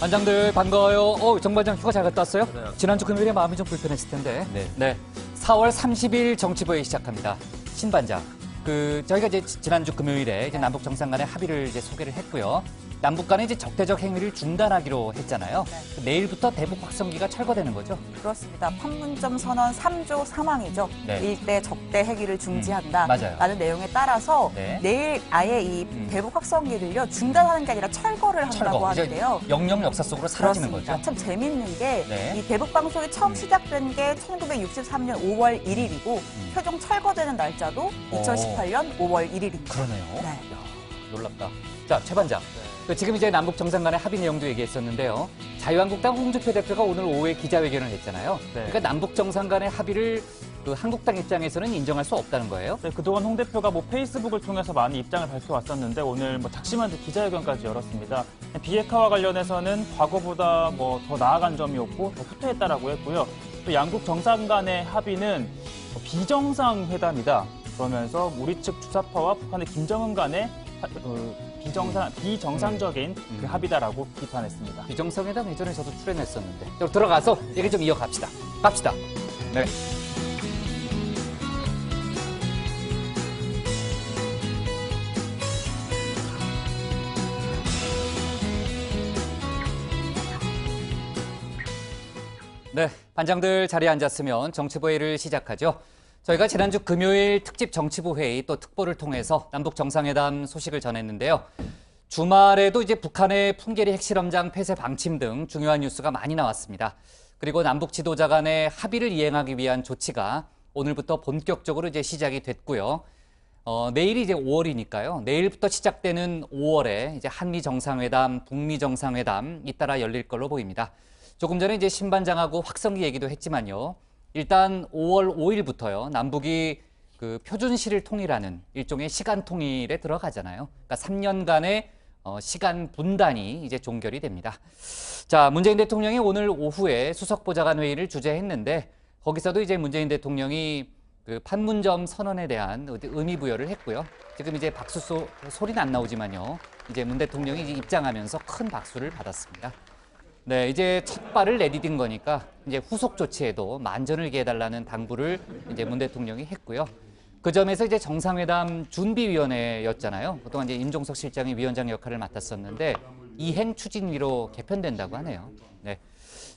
반장들 반가워요. 정반장 휴가 잘 갔다 왔어요? 네. 지난주 금요일에 마음이 좀 불편했을 텐데. 네. 4월 30일 정치부회의 시작합니다. 신반장. 저희가 이제 지난주 금요일에 이제 남북 정상 간의 합의를 이제 소개를 했고요. 남북 간의 이제 적대적 행위를 중단하기로 했잖아요. 네. 내일부터 대북 확성기가 철거되는 거죠? 그렇습니다. 판문점 선언 3조 3항이죠. 네. 일대 적대 행위를 중지한다. 맞아요. 라는 내용에 따라서 네. 내일 아예 이 대북 확성기를요 중단하는 게 아니라 철거를 한다고 이제 하는데요. 영영 역사 속으로 사라지는 그렇습니다. 거죠? 참 재밌는 게 네. 이 대북 방송이 처음 시작된 게 1963년 5월 1일이고 최종 철거되는 날짜도 2018년 5월 1일입니다. 그러네요. 네. 이야, 놀랍다. 자, 최 반장. 지금 이제 남북 정상 간의 합의 내용도 얘기했었는데요. 자유한국당 홍준표 대표가 오늘 오후에 기자회견을 했잖아요. 그러니까 남북 정상 간의 합의를 한국당 입장에서는 인정할 수 없다는 거예요. 네, 그동안 홍 대표가 페이스북을 통해서 많이 입장을 밝혀왔었는데 오늘 작지만 기자회견까지 열었습니다. 비핵화와 관련해서는 과거보다 더 나아간 점이었고 더 후퇴했다라고 했고요. 또 양국 정상 간의 합의는 비정상 회담이다. 그러면서 우리 측 주사파와 북한의 김정은 간의 비정상적인 그 합의다라고 비판했습니다. 비정상회담 예전에 저도 출연했었는데. 들어가서 얘기 좀 이어갑시다. 갑시다. 네. 네, 반장들 자리에 앉았으면 정치부회의를 시작하죠. 저희가 지난주 금요일 특집 정치부 회의 또 특보를 통해서 남북 정상회담 소식을 전했는데요. 주말에도 이제 북한의 풍계리 핵실험장 폐쇄 방침 등 중요한 뉴스가 많이 나왔습니다. 그리고 남북 지도자 간의 합의를 이행하기 위한 조치가 오늘부터 본격적으로 이제 시작이 됐고요. 내일이 이제 5월이니까요. 내일부터 시작되는 5월에 이제 한미 정상회담, 북미 정상회담 잇따라 열릴 걸로 보입니다. 조금 전에 이제 신반장하고 확성기 얘기도 했지만요. 일단 5월 5일부터요. 남북이 표준시를 통일하는 일종의 시간 통일에 들어가잖아요. 그러니까 3년간의 시간 분단이 이제 종결이 됩니다. 자, 문재인 대통령이 오늘 오후에 수석보좌관 회의를 주재했는데 거기서도 이제 문재인 대통령이 판문점 선언에 대한 의미 부여를 했고요. 지금 이제 박수 소리는 안 나오지만요. 이제 문 대통령이 이제 입장하면서 큰 박수를 받았습니다. 네, 이제 첫 발을 내디딘 거니까 이제 후속 조치에도 만전을 기해달라는 당부를 이제 문 대통령이 했고요. 그 점에서 이제 정상회담 준비위원회였잖아요. 그동안 이제 임종석 실장이 위원장 역할을 맡았었는데 이행 추진위로 개편된다고 하네요. 네.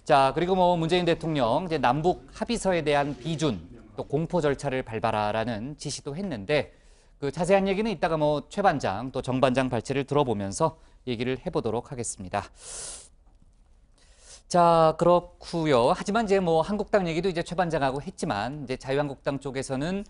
자, 그리고 문재인 대통령 이제 남북 합의서에 대한 비준 또 공포 절차를 밟아라라는 지시도 했는데 자세한 얘기는 이따가 최 반장 또 정 반장 발제를 들어보면서 얘기를 해보도록 하겠습니다. 자, 그렇고요. 하지만 이제 한국당 얘기도 이제 최 반장하고 했지만 이제 자유한국당 쪽에서는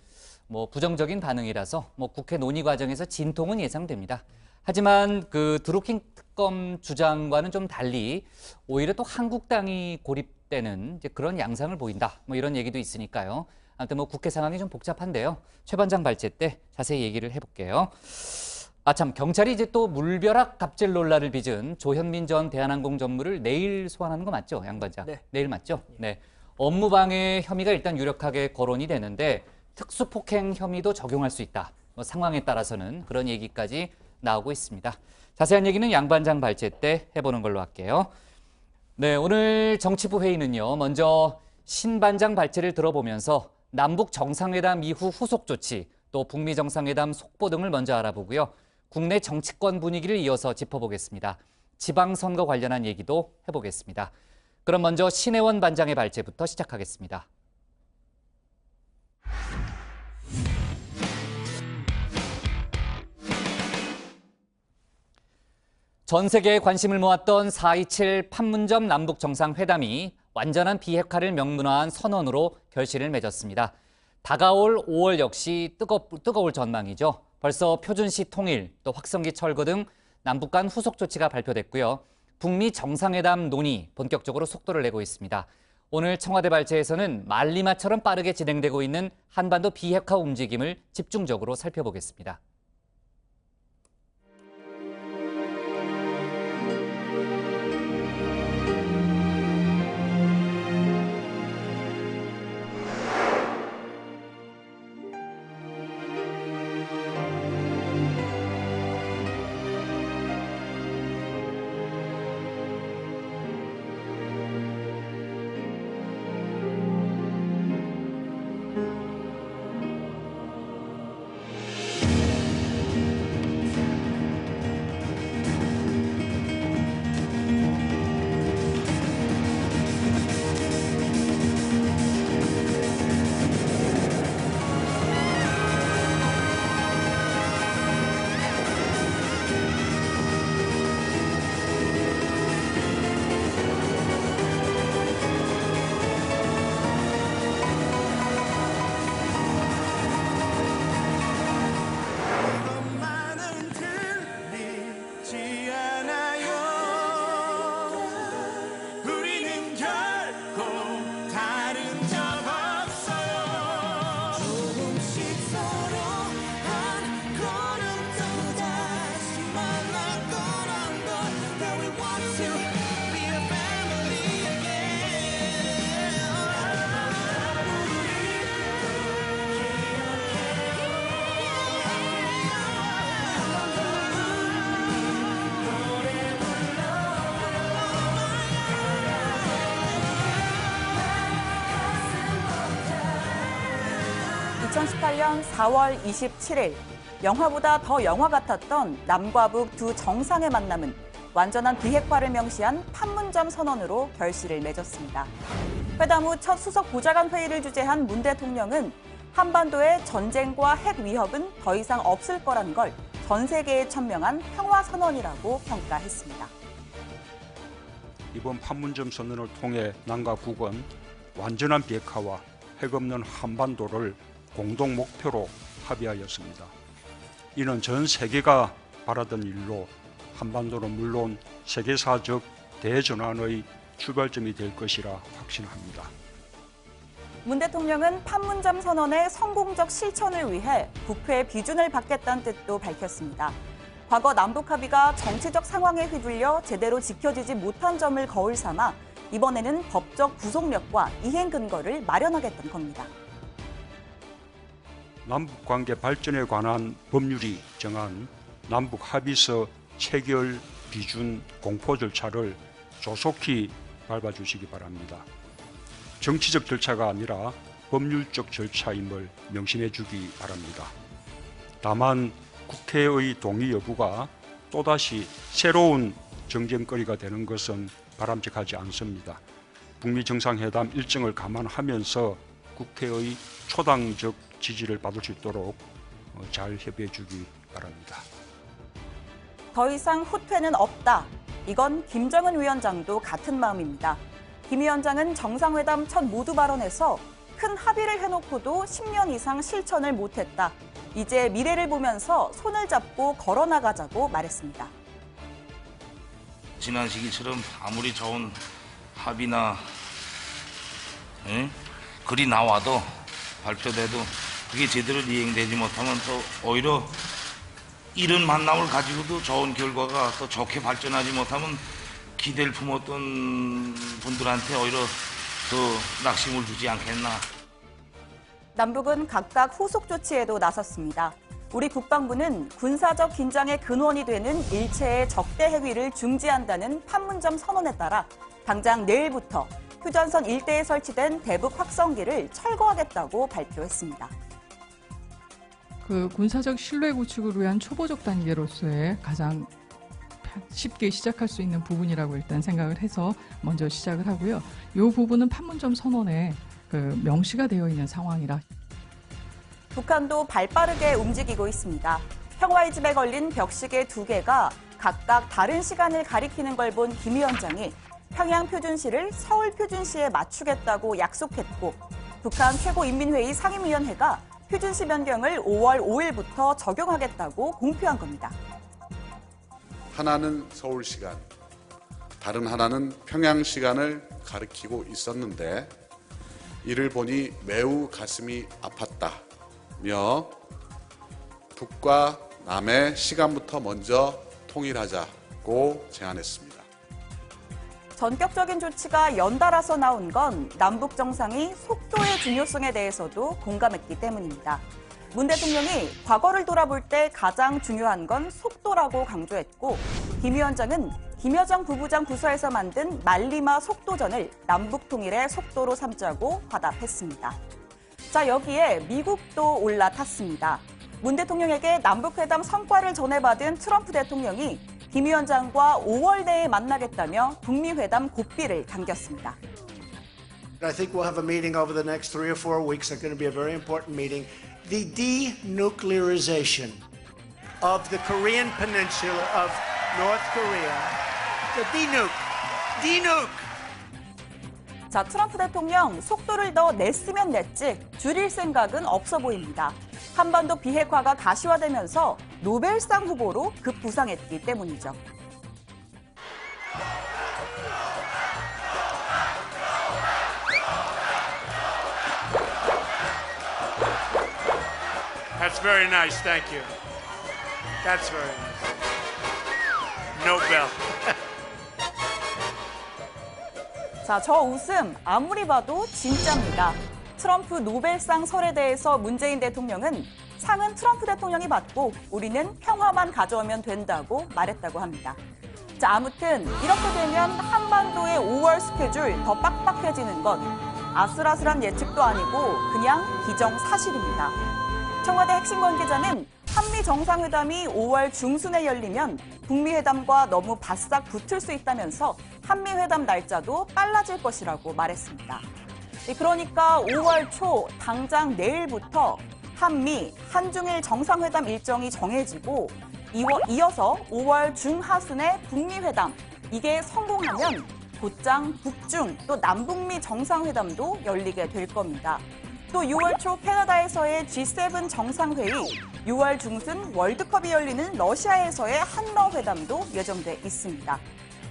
부정적인 반응이라서 국회 논의 과정에서 진통은 예상됩니다. 하지만 드루킹 특검 주장과는 좀 달리 오히려 또 한국당이 고립되는 이제 그런 양상을 보인다. 이런 얘기도 있으니까요. 아무튼 국회 상황이 좀 복잡한데요. 최 반장 발제 때 자세히 얘기를 해볼게요. 참, 경찰이 이제 또 물벼락 갑질 논란을 빚은 조현민 전 대한항공 전무를 내일 소환하는 거 맞죠, 양 반장? 네. 내일 맞죠? 네. 업무방해 혐의가 일단 유력하게 거론이 되는데 특수폭행 혐의도 적용할 수 있다. 상황에 따라서는 그런 얘기까지 나오고 있습니다. 자세한 얘기는 양 반장 발제 때 해보는 걸로 할게요. 네, 오늘 정치부 회의는요. 먼저 신 반장 발제를 들어보면서 남북 정상회담 이후 후속 조치, 또 북미 정상회담 속보 등을 먼저 알아보고요. 국내 정치권 분위기를 이어서 짚어보겠습니다. 지방선거 관련한 얘기도 해보겠습니다. 그럼 먼저 신혜원 반장의 발제부터 시작하겠습니다. 전 세계에 관심을 모았던 4.27 판문점 남북 정상회담이 완전한 비핵화를 명문화한 선언으로 결실을 맺었습니다. 다가올 5월 역시 뜨거울 전망이죠. 벌써 표준시 통일, 또 확성기 철거 등 남북 간 후속 조치가 발표됐고요. 북미 정상회담 논의 본격적으로 속도를 내고 있습니다. 오늘 청와대 발제에서는 말리마처럼 빠르게 진행되고 있는 한반도 비핵화 움직임을 집중적으로 살펴보겠습니다. 2018년 4월 27일 영화보다 더 영화 같았던 남과 북 두 정상의 만남은 완전한 비핵화를 명시한 판문점 선언으로 결실을 맺었습니다. 회담 후 첫 수석 보좌관 회의를 주재한 문 대통령은 한반도의 전쟁과 핵 위협은 더 이상 없을 거란 걸 전 세계에 천명한 평화 선언이라고 평가했습니다. 이번 판문점 선언을 통해 남과 북은 완전한 비핵화와 핵 없는 한반도를 공동 목표로 합의하였습니다. 이는 전 세계가 바라던 일로 한반도는 물론 세계사적 대전환의 출발점이 될 것이라 확신합니다. 문 대통령은 판문점 선언의 성공적 실천을 위해 북회의 비준을 받겠다는 뜻도 밝혔습니다. 과거 남북 합의가 정치적 상황에 휘둘려 제대로 지켜지지 못한 점을 거울 삼아 이번에는 법적 구속력과 이행 근거를 마련하겠다는 겁니다. 남북관계 발전에 관한 법률이 정한 남북 합의서 체결 비준 공포 절차를 조속히 밟아주시기 바랍니다. 정치적 절차가 아니라 법률적 절차임을 명심해 주기 바랍니다. 다만 국회의 동의 여부가 또다시 새로운 정쟁거리가 되는 것은 바람직하지 않습니다. 북미 정상회담 일정을 감안하면서 국회의 초당적 지지를 받을 수 있도록 잘 협의해 주기 바랍니다. 더 이상 후퇴는 없다. 이건 김정은 위원장도 같은 마음입니다. 김 위원장은 정상회담 첫 모두 발언에서 큰 합의를 해놓고도 10년 이상 실천을 못했다. 이제 미래를 보면서 손을 잡고 걸어나가자고 말했습니다. 지난 시기처럼 아무리 좋은 합의나 글이 나와도 발표돼도 그게 제대로 이행되지 못하면 또 오히려 이런 만남을 가지고도 좋은 결과가 또 좋게 발전하지 못하면 기대를 품었던 분들한테 오히려 더 낙심을 주지 않겠나. 남북은 각각 후속 조치에도 나섰습니다. 우리 국방부는 군사적 긴장의 근원이 되는 일체의 적대 행위를 중지한다는 판문점 선언에 따라 당장 내일부터 휴전선 일대에 설치된 대북 확성기를 철거하겠다고 발표했습니다. 그 군사적 신뢰 구축을 위한 초보적 단계로서의 가장 쉽게 시작할 수 있는 부분이라고 일단 생각을 해서 먼저 시작을 하고요. 이 부분은 판문점 선언에 명시가 되어 있는 상황이라. 북한도 발빠르게 움직이고 있습니다. 평화의 집에 걸린 벽시계 2개가 각각 다른 시간을 가리키는 걸 본 김 위원장이 평양 표준시를 서울 표준시에 맞추겠다고 약속했고 북한 최고인민회의 상임위원회가 표준시 변경을 5월 5일부터 적용하겠다고 공표한 겁니다. 하나는 서울 시간, 다른 하나는 평양 시간을 가리키고 있었는데 이를 보니 매우 가슴이 아팠다며 북과 남의 시간부터 먼저 통일하자고 제안했습니다. 전격적인 조치가 연달아서 나온 건 남북 정상이 속도의 중요성에 대해서도 공감했기 때문입니다. 문 대통령이 과거를 돌아볼 때 가장 중요한 건 속도라고 강조했고 김 위원장은 김여정 부부장 부서에서 만든 말리마 속도전을 남북 통일의 속도로 삼자고 화답했습니다. 자, 여기에 미국도 올라탔습니다. 문 대통령에게 남북회담 성과를 전해받은 트럼프 대통령이 김 위원장과 5월 내에 만나겠다며 북미 회담 고삐를 당겼습니다. I think we'll have a meeting over the next 3 or 4 weeks. It's going to be a very important meeting. The denuclearization of the Korean peninsula of North Korea. The denuke. 자, 트럼프 대통령 속도를 더 냈으면 냈지 줄일 생각은 없어 보입니다. 한반도 비핵화가 가시화되면서 노벨상 후보로 급부상했기 때문이죠. That's very nice, thank you. That's very nice. Nobel. 자, 저 웃음 아무리 봐도 진짜입니다. 트럼프 노벨상 설에 대해서 문재인 대통령은 상은 트럼프 대통령이 받고 우리는 평화만 가져오면 된다고 말했다고 합니다. 자, 아무튼 이렇게 되면 한반도의 5월 스케줄 더 빡빡해지는 건 아슬아슬한 예측도 아니고 그냥 기정사실입니다. 청와대 핵심 관계자는 한미 정상회담이 5월 중순에 열리면 북미 회담과 너무 바싹 붙을 수 있다면서 한미 회담 날짜도 빨라질 것이라고 말했습니다. 그러니까 5월 초 당장 내일부터 한미, 한중일 정상회담 일정이 정해지고 이어서 5월 중하순에 북미 회담, 이게 성공하면 곧장 북중 또 남북미 정상회담도 열리게 될 겁니다. 또 6월 초 캐나다에서의 G7 정상회의, 6월 중순 월드컵이 열리는 러시아에서의 한러회담도 예정돼 있습니다.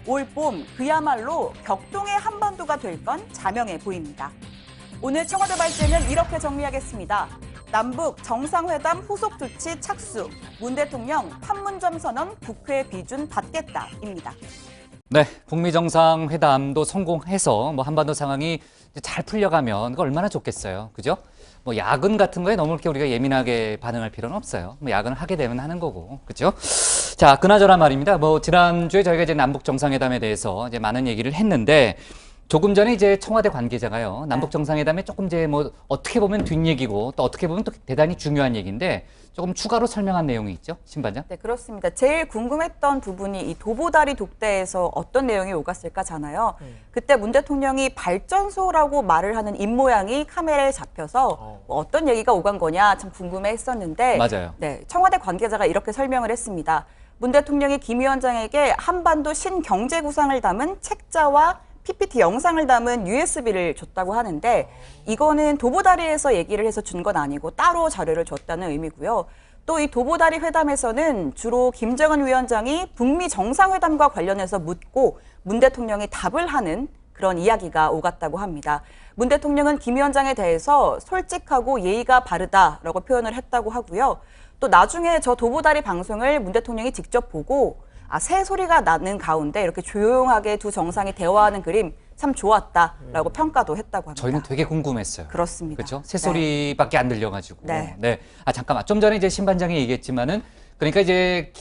올 봄 그야말로 격동의 한반도가 될 건 자명해 보입니다. 오늘 청와대 발제는 이렇게 정리하겠습니다. 남북 정상회담 후속 조치 착수, 문 대통령 판문점 선언 국회 비준 받겠다입니다. 네, 북미 정상회담도 성공해서 뭐 한반도 상황이 잘 풀려가면 그거 얼마나 좋겠어요, 그죠? 뭐 야근 같은 거에 너무 이렇게 우리가 예민하게 반응할 필요는 없어요. 뭐 야근을 하게 되면 하는 거고, 그죠? 자, 그나저나 말입니다. 뭐 지난주에 저희가 이제 남북 정상회담에 대해서 이제 많은 얘기를 했는데. 조금 전에 이제 청와대 관계자가요, 남북 정상회담에 조금 이제 뭐 어떻게 보면 뒷얘기고 또 어떻게 보면 또 대단히 중요한 얘기인데 조금 추가로 설명한 내용이 있죠, 신반장? 네, 그렇습니다. 제일 궁금했던 부분이 이 도보다리 독대에서 어떤 내용이 오갔을까잖아요. 그때 문 대통령이 발전소라고 말을 하는 입모양이 카메라에 잡혀서 뭐 어떤 얘기가 오간 거냐 참 궁금해했었는데, 맞아요. 네, 청와대 관계자가 이렇게 설명을 했습니다. 문 대통령이 김 위원장에게 한반도 신경제 구상을 담은 책자와 PPT 영상을 담은 USB를 줬다고 하는데 이거는 도보다리에서 얘기를 해서 준 건 아니고 따로 자료를 줬다는 의미고요. 또 이 도보다리 회담에서는 주로 김정은 위원장이 북미 정상회담과 관련해서 묻고 문 대통령이 답을 하는 그런 이야기가 오갔다고 합니다. 문 대통령은 김 위원장에 대해서 솔직하고 예의가 바르다라고 표현을 했다고 하고요. 또 나중에 저 도보다리 방송을 문 대통령이 직접 보고 새 소리가 나는 가운데 이렇게 조용하게 두 정상이 대화하는 그림 참 좋았다라고 평가도 했다고 합니다. 저희는 되게 궁금했어요. 그렇습니다. 그렇죠? 새소리밖에 안 들려가지고. 네. 네. 아, 잠깐만. 좀 전에 이제 신반장이 얘기했지만은 그러니까 이제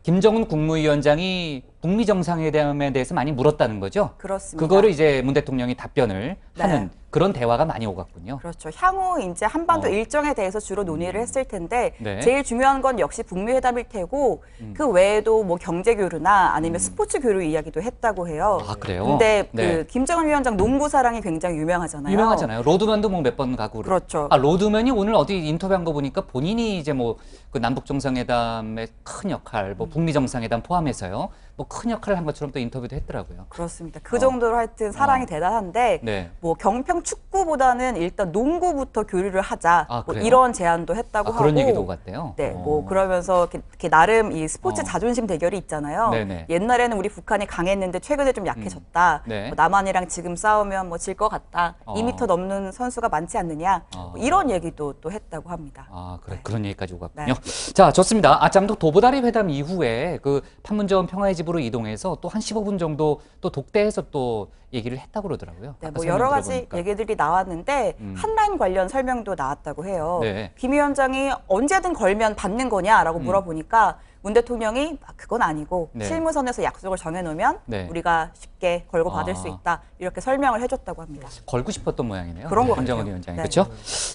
김정은 국무위원장이 북미 정상회담에 대해서 많이 물었다는 거죠. 그렇습니다. 그거를 이제 문 대통령이 답변을 네. 하는 그런 대화가 많이 오갔군요. 그렇죠. 향후 이제 한반도 일정에 대해서 주로 논의를 했을 텐데 네. 제일 중요한 건 역시 북미 회담일 테고 그 외에도 뭐 경제 교류나 아니면 스포츠 교류 이야기도 했다고 해요. 아, 그래요? 근데 네. 그 김정은 위원장 농구 사랑이 굉장히 유명하잖아요. 유명하잖아요. 로드만도 뭐 몇 번 가고. 그렇죠. 아, 로드만이 오늘 어디 인터뷰한 거 보니까 본인이 이제 뭐 그 남북 정상회담의 큰 역할, 뭐 북미 정상회담 포함해서요, 뭐 큰 역할을 한 것처럼 또 인터뷰도 했더라고요. 그렇습니다. 그 정도로 하여튼 사랑이 대단한데 네. 뭐 경평 축구보다는 일단 농구부터 교류를 하자 아, 뭐 그래요? 이런 제안도 했다고 아, 그런 하고 얘기도 오갔대요. 네, 뭐 그러면서 이렇게 나름 이 스포츠 자존심 대결이 있잖아요. 네네. 옛날에는 우리 북한이 강했는데 최근에 좀 약해졌다. 네. 뭐 남한이랑 지금 싸우면 뭐 질 것 같다. 2m 넘는 선수가 많지 않느냐. 뭐 이런 얘기도 또 했다고 합니다. 아, 그래. 네. 그런 얘기까지 오갔군요. 자, 좋습니다. 또 도보다리 회담 이후에 그 판문점 평화의 집으로 이동해서 또 한 15분 정도 또 독대해서 또 얘기를 했다고 그러더라고요. 네, 아까 뭐 설명 여러 가지 들어보니까. 얘기들이 나왔는데 한라인 관련 설명도 나왔다고 해요. 네. 김 위원장이 언제든 걸면 받는 거냐라고 물어보니까 문 대통령이 그건 아니고 네. 실무선에서 약속을 정해놓으면 네. 우리가 쉽게 걸고 받을 아. 수 있다 이렇게 설명을 해줬다고 합니다. 걸고 싶었던 모양이네요. 그런 것 김정은 같아요. 위원장이. 네. 그렇죠?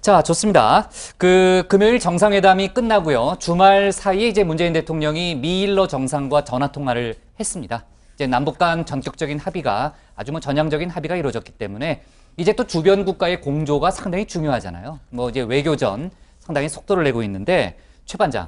자, 좋습니다. 그 금요일 정상회담이 끝나고요. 주말 사이에 이제 문재인 대통령이 미일러 정상과 전화 통화를 했습니다. 이제 남북 간 전격적인 합의가 아주 뭐 전향적인 합의가 이루어졌기 때문에 이제 또 주변 국가의 공조가 상당히 중요하잖아요. 뭐 이제 외교전 상당히 속도를 내고 있는데 최 반장,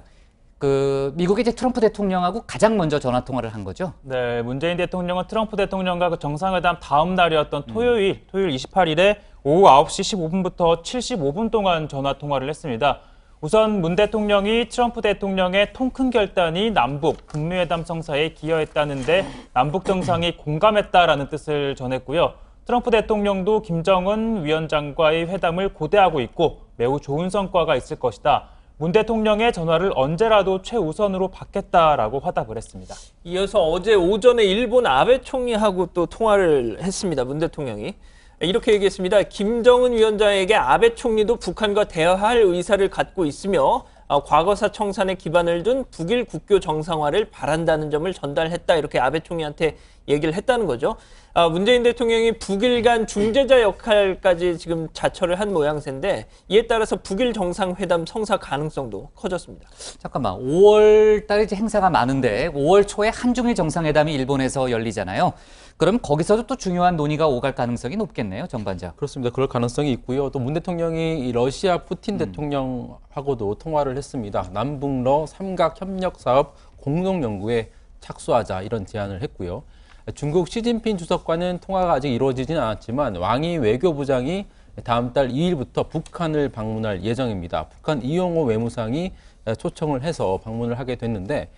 그 미국의 이제 트럼프 대통령하고 가장 먼저 전화 통화를 한 거죠. 네, 문재인 대통령은 트럼프 대통령과 그 정상회담 다음 날이었던 토요일 28일에 오후 9시 15분부터 75분 동안 전화 통화를 했습니다. 우선 문 대통령이 트럼프 대통령의 통 큰 결단이 남북, 북미 회담 성사에 기여했다는데 남북 정상이 공감했다라는 뜻을 전했고요. 트럼프 대통령도 김정은 위원장과의 회담을 고대하고 있고 매우 좋은 성과가 있을 것이다. 문 대통령의 전화를 언제라도 최우선으로 받겠다라고 화답을 했습니다. 이어서 어제 오전에 일본 아베 총리하고 또 통화를 했습니다. 문 대통령이. 이렇게 얘기했습니다. 김정은 위원장에게 아베 총리도 북한과 대화할 의사를 갖고 있으며 과거사 청산에 기반을 둔 북일 국교 정상화를 바란다는 점을 전달했다. 이렇게 아베 총리한테 얘기를 했다는 거죠. 문재인 대통령이 북일 간 중재자 역할까지 지금 자처를 한 모양새인데 이에 따라서 북일 정상회담 성사 가능성도 커졌습니다. 잠깐만, 5월 달에 이제 행사가 많은데 5월 초에 한중일 정상회담이 일본에서 열리잖아요. 그럼 거기서도 또 중요한 논의가 오갈 가능성이 높겠네요, 정반장. 그렇습니다. 그럴 가능성이 있고요. 또 문 대통령이 이 러시아 푸틴 대통령하고도 통화를 했습니다. 남북러 삼각 협력 사업 공동 연구에 착수하자 이런 제안을 했고요. 중국 시진핑 주석과는 통화가 아직 이루어지지는 않았지만 왕이 외교부장이 다음 달 2일부터 북한을 방문할 예정입니다. 북한 이용호 외무상이 초청을 해서 방문을 하게 됐는데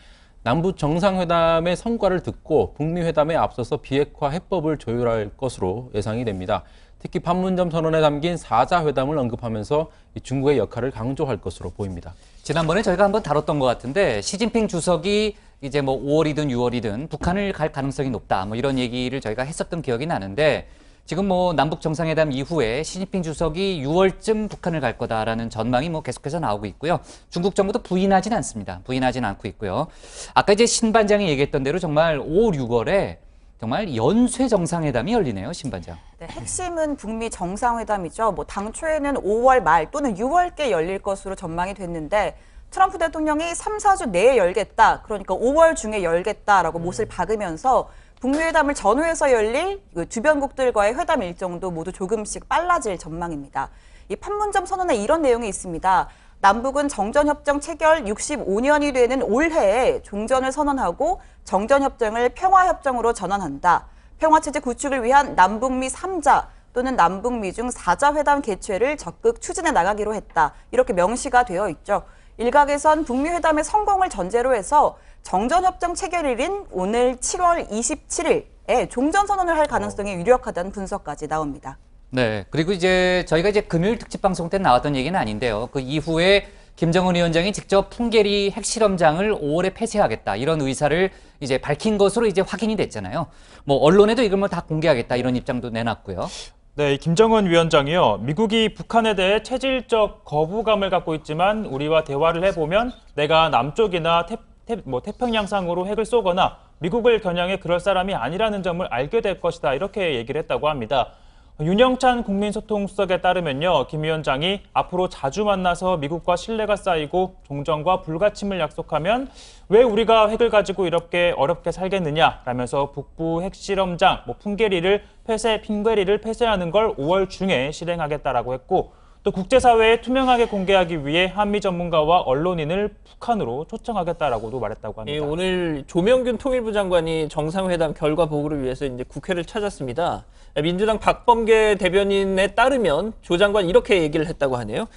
남북 정상회담의 성과를 듣고 북미 회담에 앞서서 비핵화 해법을 조율할 것으로 예상이 됩니다. 특히 판문점 선언에 담긴 4자 회담을 언급하면서 중국의 역할을 강조할 것으로 보입니다. 지난번에 저희가 한번 다뤘던 것 같은데 시진핑 주석이 이제 뭐 5월이든 6월이든 북한을 갈 가능성이 높다. 뭐 이런 얘기를 저희가 했었던 기억이 나는데 지금 뭐 남북 정상회담 이후에 시진핑 주석이 6월쯤 북한을 갈 거다라는 전망이 뭐 계속해서 나오고 있고요. 중국 정부도 부인하진 않습니다. 부인하진 않고 있고요. 아까 이제 신 반장이 얘기했던 대로 정말 5, 6월에 정말 연쇄 정상회담이 열리네요, 신 반장. 네, 핵심은 북미 정상회담이죠. 뭐 당초에는 5월 말 또는 6월께 열릴 것으로 전망이 됐는데 트럼프 대통령이 3, 4주 내에 열겠다. 그러니까 5월 중에 열겠다라고 못을 박으면서 북미 회담을 전후해서 열릴 주변국들과의 회담 일정도 모두 조금씩 빨라질 전망입니다. 이 판문점 선언에 이런 내용이 있습니다. 남북은 정전협정 체결 65년이 되는 올해에 종전을 선언하고 정전협정을 평화협정으로 전환한다. 평화체제 구축을 위한 남북미 3자 또는 남북미 중 4자 회담 개최를 적극 추진해 나가기로 했다. 이렇게 명시가 되어 있죠. 일각에선 북미 회담의 성공을 전제로 해서 정전협정 체결일인 오늘 7월 27일에 종전선언을 할 가능성이 유력하다는 분석까지 나옵니다. 네. 그리고 이제 저희가 이제 금요일 특집 방송 때 나왔던 얘기는 아닌데요. 그 이후에 김정은 위원장이 직접 풍계리 핵실험장을 5월에 폐쇄하겠다. 이런 의사를 이제 밝힌 것으로 이제 확인이 됐잖아요. 뭐 언론에도 이걸 뭐 다 공개하겠다. 이런 입장도 내놨고요. 네, 김정은 위원장이요. 미국이 북한에 대해 체질적 거부감을 갖고 있지만 우리와 대화를 해보면 내가 남쪽이나 태평양상으로 핵을 쏘거나 미국을 겨냥해 그럴 사람이 아니라는 점을 알게 될 것이다. 이렇게 얘기를 했다고 합니다. 윤영찬 국민소통수석에 따르면요. 김 위원장이 앞으로 자주 만나서 미국과 신뢰가 쌓이고 종전과 불가침을 약속하면 왜 우리가 핵을 가지고 이렇게 어렵게 살겠느냐 라면서 북부 핵실험장 풍계리를 폐쇄하는 걸 5월 중에 실행하겠다라고 했고 또 국제사회에 투명하게 공개하기 위해 한미 전문가와 언론인을 북한으로 초청하겠다라고도 말했다고 합니다. 오늘 조명균 통일부 장관이 정상회담 결과 보고를 위해서 이제 국회를 찾았습니다. 민주당 박범계 대변인에 따르면 조 장관이 이렇게 얘기를 했다고 하네요.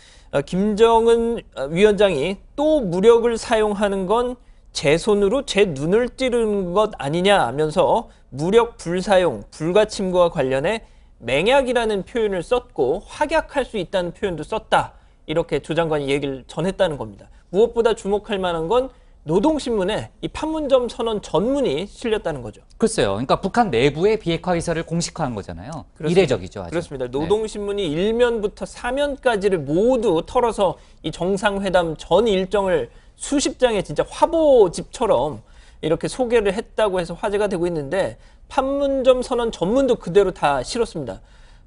김정은 위원장이 또 무력을 사용하는 건 제 손으로 제 눈을 찌르는 것 아니냐 하면서 무력 불사용, 불가침과 관련해 맹약이라는 표현을 썼고 확약할 수 있다는 표현도 썼다. 이렇게 조 장관이 얘기를 전했다는 겁니다. 무엇보다 주목할 만한 건 노동신문에 이 판문점 선언 전문이 실렸다는 거죠. 글쎄요. 그러니까 북한 내부의 비핵화 의사를 공식화한 거잖아요. 그렇습니다. 이례적이죠. 아주. 그렇습니다. 노동신문이 1면부터 4면까지를 모두 털어서 이 정상회담 전 일정을 수십 장의 진짜 화보집처럼 이렇게 소개를 했다고 해서 화제가 되고 있는데 판문점 선언 전문도 그대로 다 실었습니다.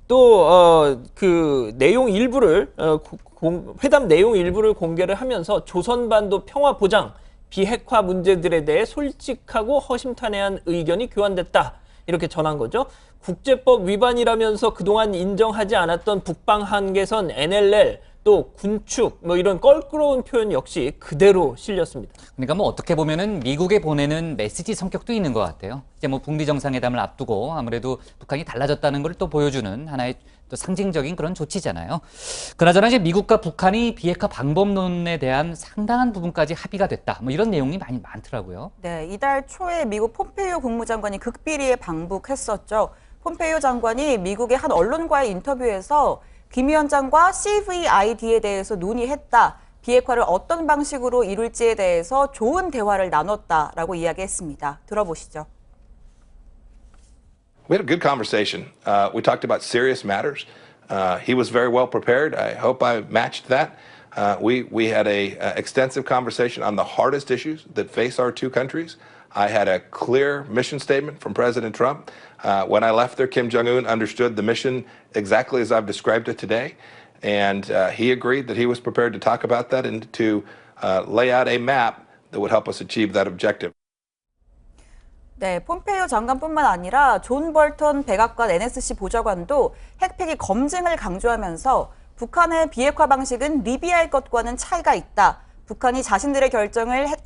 또 그 내용 일부를 회담 내용 일부를 공개를 하면서 조선반도 평화 보장, 비핵화 문제들에 대해 솔직하고 허심탄회한 의견이 교환됐다. 이렇게 전한 거죠. 국제법 위반이라면서 그동안 인정하지 않았던 북방 한계선 NLL 또 군축 이런 껄끄러운 표현 역시 그대로 실렸습니다. 그러니까 뭐 어떻게 보면은 미국에 보내는 메시지 성격도 있는 것 같아요. 이제 뭐 북미 정상회담을 앞두고 아무래도 북한이 달라졌다는 걸 또 보여주는 하나의 또 상징적인 그런 조치잖아요. 그나저나 이제 미국과 북한이 비핵화 방법론에 대한 상당한 부분까지 합의가 됐다. 뭐 이런 내용이 많더라고요. 네, 이달 초에 미국 폼페이오 국무장관이 극비리에 방북했었죠. 폼페이오 장관이 미국의 한 언론과의 인터뷰에서 김 위원장과 CVID에 대해서 논의했다. 비핵화를 어떤 방식으로 이룰지에 대해서 좋은 대화를 나눴다라고 이야기했습니다. 들어보시죠. We had a good conversation. We talked about serious matters. He was very well prepared. I hope I matched that. We had a extensive conversation on the hardest issues that face our two countries. I had a clear mission statement from President Trump. When I left there, Kim Jong-un understood the mission exactly as I've described it today. And he agreed that he was prepared to talk about that and to lay out a map that would help us achieve that objective. 네, 폼페이오 장관뿐만 아니라 존 볼턴 백악관 NSC 보좌관도 핵폐기 검증을 강조하면서 북한의 비핵화 방식은 리비아의 것과는 차이가 있다. 북한이 자신들의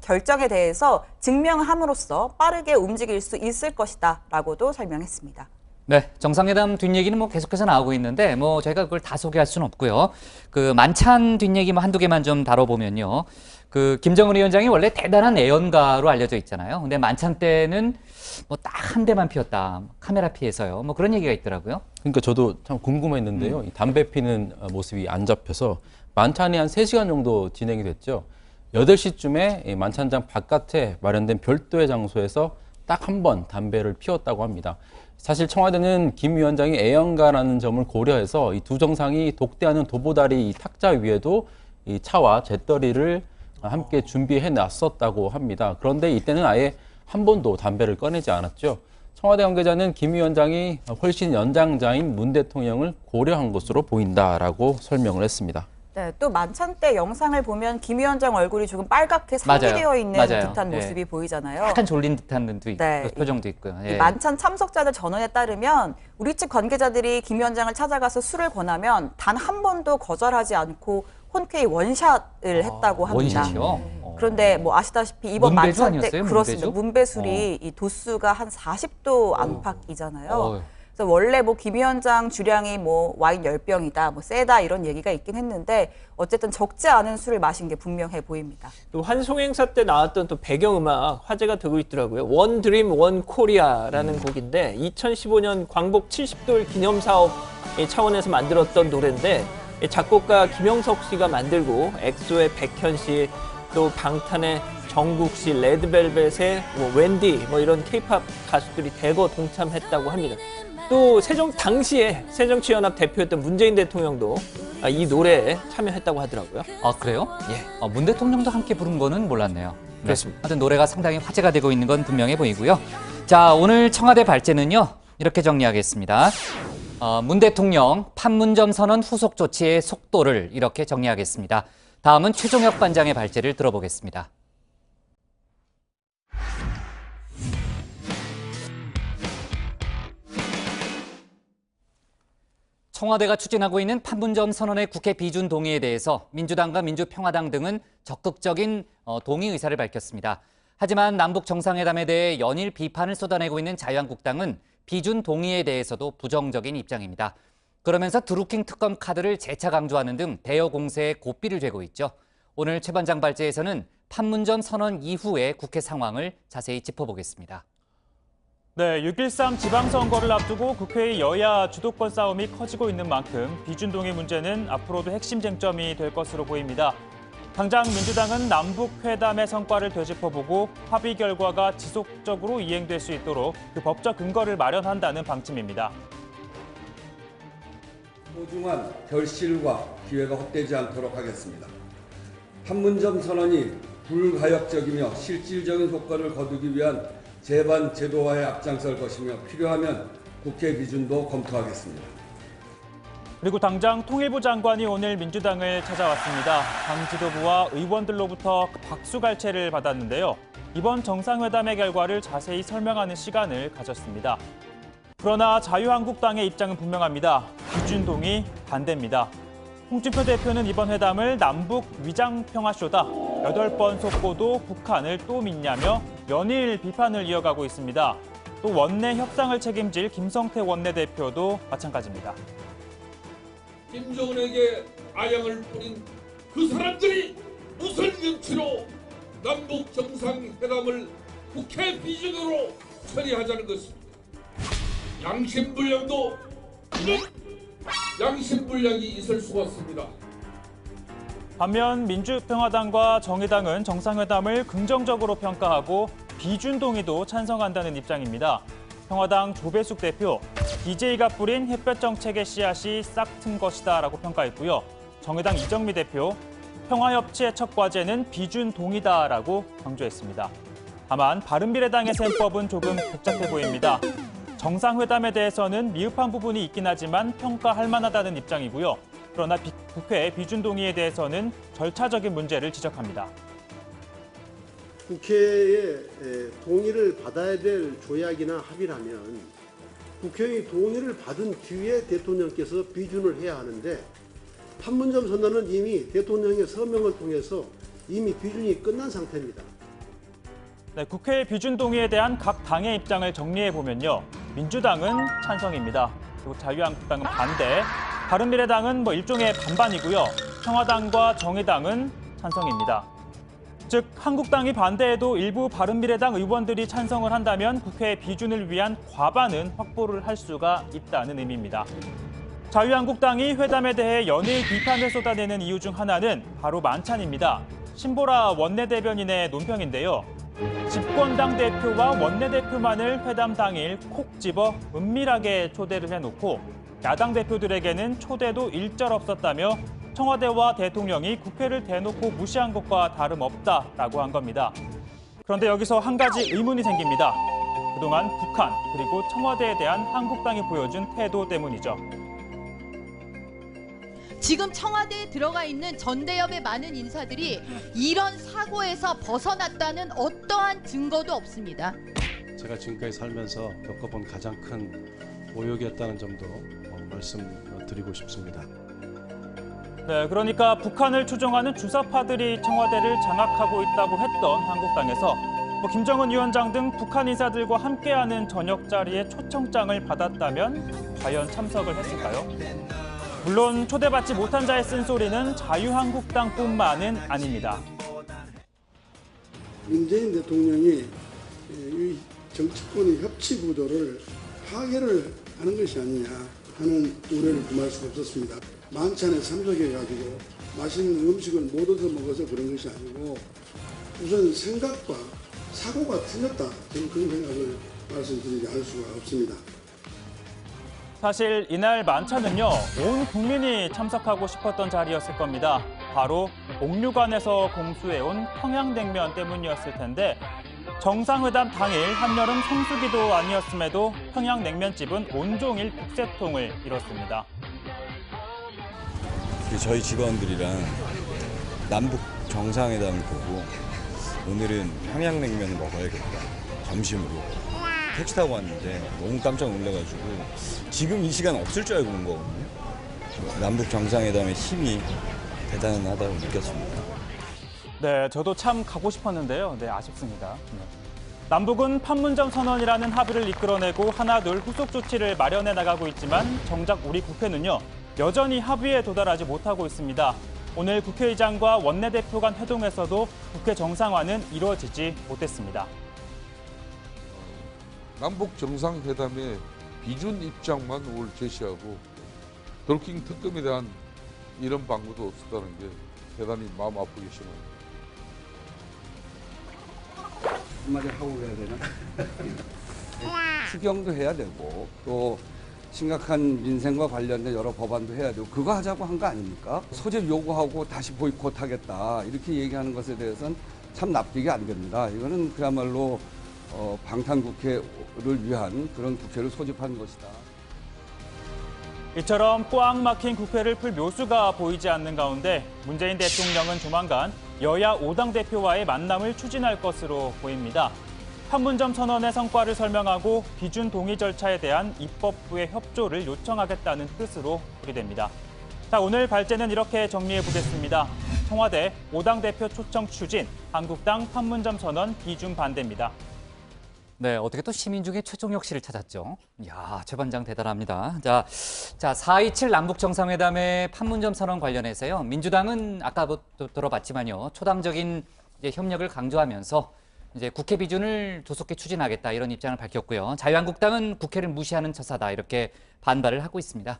결정에 대해서 증명함으로써 빠르게 움직일 수 있을 것이다. 라고도 설명했습니다. 네, 정상회담 뒷얘기는 뭐 계속해서 나오고 있는데 뭐 저희가 그걸 다 소개할 수는 없고요. 그 만찬 뒷얘기 뭐 한두 개만 좀 다뤄보면요. 그 김정은 위원장이 원래 대단한 애연가로 알려져 있잖아요. 근데 만찬 때는 뭐 딱 한 대만 피웠다. 카메라 피해서요. 뭐 그런 얘기가 있더라고요. 그러니까 저도 참 궁금했는데요. 이 담배 피는 모습이 안 잡혀서 만찬이 한 3시간 정도 진행이 됐죠. 8시쯤에 이 만찬장 바깥에 마련된 별도의 장소에서 딱 한 번 담배를 피웠다고 합니다. 사실 청와대는 김 위원장이 애연가라는 점을 고려해서 이 두 정상이 독대하는 도보다리 이 탁자 위에도 이 차와 잿더리를 함께 준비해 놨었다고 합니다. 그런데 이때는 아예 한 번도 담배를 꺼내지 않았죠. 청와대 관계자는 김 위원장이 훨씬 연장자인 문 대통령을 고려한 것으로 보인다라고 설명을 했습니다. 네, 또 만찬 때 영상을 보면 김 위원장 얼굴이 조금 빨갛게 상기되어 있는 듯한 모습이 보이잖아요. 약간 졸린 듯한 눈도 있고 네, 표정도 있고요. 예. 만찬 참석자들 전원에 따르면 우리 측 관계자들이 김 위원장을 찾아가서 술을 권하면 단 한 번도 거절하지 않고 혼쾌히 원샷을 했다고 합니다. 원샷이요? 그런데 뭐 아시다시피 이번 문배주 만찬 때 아니었어요? 그렇습니다. 문배주? 문배술이 이 도수가 한 40도 안팎이잖아요. 어. 그래서 원래 뭐 김 위원장 주량이 뭐 와인 10병이다, 뭐 세다 이런 얘기가 있긴 했는데 어쨌든 적지 않은 술을 마신 게 분명해 보입니다. 또 환송 행사 때 나왔던 또 배경음악 화제가 되고 있더라고요. 원 드림 원 코리아라는 곡인데 2015년 광복 70돌 기념사업 차원에서 만들었던 노래인데 작곡가 김영석 씨가 만들고 엑소의 백현 씨, 또 방탄의 정국 씨, 레드벨벳의 뭐 웬디 뭐 이런 케이팝 가수들이 대거 동참했다고 합니다. 또 당시에 새정치연합 대표였던 문재인 대통령도 이 노래에 참여했다고 하더라고요. 아, 그래요? 예. 문 대통령도 함께 부른 거는 몰랐네요. 네. 그렇습니다. 하여튼 노래가 상당히 화제가 되고 있는 건 분명해 보이고요. 자, 오늘 청와대 발제는요. 이렇게 정리하겠습니다. 문 대통령 판문점 선언 후속 조치의 속도를 이렇게 정리하겠습니다. 다음은 최종혁 반장의 발제를 들어보겠습니다. 청와대가 추진하고 있는 판문점 선언의 국회 비준 동의에 대해서 민주당과 민주평화당 등은 적극적인 동의 의사를 밝혔습니다. 하지만 남북 정상회담에 대해 연일 비판을 쏟아내고 있는 자유한국당은 비준 동의에 대해서도 부정적인 입장입니다. 그러면서 드루킹 특검 카드를 재차 강조하는 등 대여 공세에 고삐를 죄고 있죠. 오늘 최 반장 발제에서는 판문점 선언 이후의 국회 상황을 자세히 짚어보겠습니다. 네, 6.13 지방선거를 앞두고 국회의 여야 주도권 싸움이 커지고 있는 만큼 비준 동의 문제는 앞으로도 핵심 쟁점이 될 것으로 보입니다. 당장 민주당은 남북 회담의 성과를 되짚어보고 합의 결과가 지속적으로 이행될 수 있도록 그 법적 근거를 마련한다는 방침입니다. 소중한 결실과 기회가 헛되지 않도록 하겠습니다. 판문점 선언이 불가역적이며 실질적인 효과를 거두기 위한 제반 제도화에 앞장설 것이며 필요하면 국회 비준도 검토하겠습니다. 그리고 당장 통일부 장관이 오늘 민주당을 찾아왔습니다. 당 지도부와 의원들로부터 박수갈채를 받았는데요. 이번 정상회담의 결과를 자세히 설명하는 시간을 가졌습니다. 그러나 자유한국당의 입장은 분명합니다. 비준 동의 반대입니다. 홍준표 대표는 이번 회담을 남북 위장평화쇼다. 8번 속고도 북한을 또 믿냐며 연일 비판을 이어가고 있습니다. 또 원내 협상을 책임질 김성태 원내대표도 마찬가지입니다. 김정은에게 아양을 뿌린 그 사람들이 무슨 눈치로 남북 정상회담을 국회 비준으로 처리하자는 것입니다. 양심불량도 양심불량이 있을 수가 없습니다. 반면 민주평화당과 정의당은 정상회담을 긍정적으로 평가하고 비준 동의도 찬성한다는 입장입니다. 평화당 조배숙 대표, DJ가 뿌린 햇볕 정책의 씨앗이 싹 튼 것이다라고 평가했고요. 정의당 이정미 대표, 평화협치의 첫 과제는 비준 동의다라고 강조했습니다. 다만 바른미래당의 셈법은 조금 복잡해 보입니다. 정상회담에 대해서는 미흡한 부분이 있긴 하지만 평가할 만하다는 입장이고요. 그러나 국회 비준 동의에 대해서는 절차적인 문제를 지적합니다. 국회의 동의를 받아야 될 조약이나 합의라면 국회의 동의를 받은 뒤에 대통령께서 비준을 해야 하는데 판문점 선언은 이미 대통령의 서명을 통해서 이미 비준이 끝난 상태입니다. 네, 국회 비준 동의에 대한 각 당의 입장을 정리해 보면요. 민주당은 찬성입니다. 그리고 자유한국당은 반대, 바른미래당은 일종의 반반이고요. 평화당과 정의당은 찬성입니다. 즉 한국당이 반대해도 일부 바른미래당 의원들이 찬성을 한다면 국회 비준을 위한 과반은 확보를 할 수가 있다는 의미입니다. 자유한국당이 회담에 대해 연일 비판을 쏟아내는 이유 중 하나는 바로 만찬입니다. 신보라 원내대변인의 논평인데요. 집권당 대표와 원내대표만을 회담 당일 콕 집어 은밀하게 초대를 해놓고 야당 대표들에게는 초대도 일절 없었다며 청와대와 대통령이 국회를 대놓고 무시한 것과 다름없다라고 한 겁니다. 그런데 여기서 한 가지 의문이 생깁니다. 그동안 북한 그리고 청와대에 대한 한국당이 보여준 태도 때문이죠. 지금 청와대에 들어가 있는 전대협의 많은 인사들이 이런 사고에서 벗어났다는 어떠한 증거도 없습니다. 제가 지금까지 살면서 겪어본 가장 큰 모욕이었다는 점도 말씀드리고 싶습니다. 네, 그러니까 북한을 추종하는 주사파들이 청와대를 장악하고 있다고 했던 한국당에서 김정은 위원장 등 북한 인사들과 함께하는 저녁 자리에 초청장을 받았다면 과연 참석을 했을까요? 물론 초대받지 못한 자의 쓴소리는 자유한국당뿐만은 아닙니다. 문재인 대통령이 이 정치권의 협치 구도를 파괴를 하는 것이 아니냐 하는 우려를 금할 수가 없었습니다. 만찬에 참석해가지고 맛있는 음식을 못 얻어 먹어서 그런 것이 아니고 우선 생각과 사고가 틀렸다. 저는 그런 생각을 말씀드리지 않을 수가 없습니다. 사실 이날 만찬은요, 온 국민이 참석하고 싶었던 자리였을 겁니다. 바로 옥류관에서 공수해온 평양냉면 때문이었을 텐데 정상회담 당일 한여름 성수기도 아니었음에도 평양냉면집은 온종일 북새통을 이뤘습니다. 저희 직원들이랑 남북 정상회담을 보고 오늘은 평양냉면을 먹어야겠다. 점심으로. 택시 타고 왔는데 너무 깜짝 놀라가지고 지금 이 시간 없을 줄 알고 온 거거든요. 남북 정상회담의 힘이 대단하다고 느꼈습니다. 네, 저도 참 가고 싶었는데요. 네, 아쉽습니다. 남북은 판문점 선언이라는 합의를 이끌어내고 하나둘 후속 조치를 마련해 나가고 있지만 정작 우리 국회는요, 여전히 합의에 도달하지 못하고 있습니다. 오늘 국회의장과 원내대표 간 회동에서도 국회 정상화는 이루어지지 못했습니다. 남북 정상회담의 비준 입장만 오늘 제시하고 돌킹 특검에 대한 이런 방구도 없었다는 게 대단히 마음 아프게 심합니다. 한마디 하고 해야 되나? 추경도 해야 되고 또 심각한 민생과 관련된 여러 법안도 해야 되고 그거 하자고 한 거 아닙니까? 소집 요구하고 다시 보이콧하겠다 이렇게 얘기하는 것에 대해서는 참 납득이 안 됩니다. 이거는 그야말로 방탄국회를 위한 그런 국회를 소집한 것이다. 이처럼 꽉 막힌 국회를 풀 묘수가 보이지 않는 가운데 문재인 대통령은 조만간 여야 5당 대표와의 만남을 추진할 것으로 보입니다. 판문점 선언의 성과를 설명하고 비준 동의 절차에 대한 입법부의 협조를 요청하겠다는 뜻으로 풀이됩니다. 자, 오늘 발제는 이렇게 정리해 보겠습니다. 청와대 5당 대표 초청 추진, 한국당 판문점 선언 비준 반대입니다. 네, 어떻게 또 시민 중에 최종혁 씨를 찾았죠. 이야, 최 반장 대단합니다. 자, 4.27 남북정상회담의 판문점 선언 관련해서요. 민주당은 아까부터 들어봤지만요. 초당적인 협력을 강조하면서 이제 국회 비준을 조속히 추진하겠다 이런 입장을 밝혔고요. 자유한국당은 국회를 무시하는 처사다 이렇게 반발을 하고 있습니다.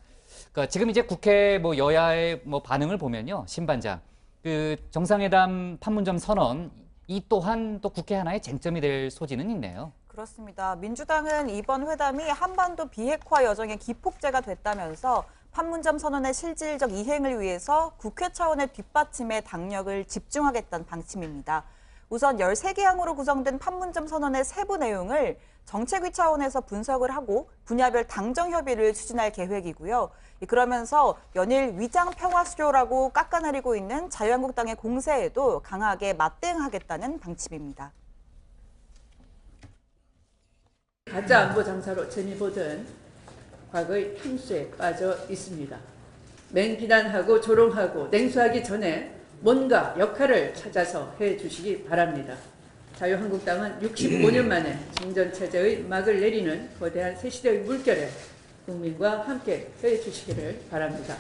그러니까 지금 이제 국회 여야의 반응을 보면요. 신 반장, 그 정상회담 판문점 선언 이 또한 또 국회 하나의 쟁점이 될 소지는 있네요. 그렇습니다. 민주당은 이번 회담이 한반도 비핵화 여정의 기폭제가 됐다면서 판문점 선언의 실질적 이행을 위해서 국회 차원의 뒷받침에 당력을 집중하겠다는 방침입니다. 우선 13개 항으로 구성된 판문점 선언의 세부 내용을 정책위 차원에서 분석을 하고 분야별 당정 협의를 추진할 계획이고요. 그러면서 연일 위장 평화 수조라고 깎아내리고 있는 자유한국당의 공세에도 강하게 맞대응하겠다는 방침입니다. 가짜 안보 장사로 재미보던 과거의 탕수에 빠져 있습니다. 맹비난하고 조롱하고 냉소하기 전에 뭔가 역할을 찾아서 해주시기 바랍니다. 자유한국당은 65년 만에 정전체제의 막을 내리는 거대한 새시대의 물결에 국민과 함께 해주시기를 바랍니다.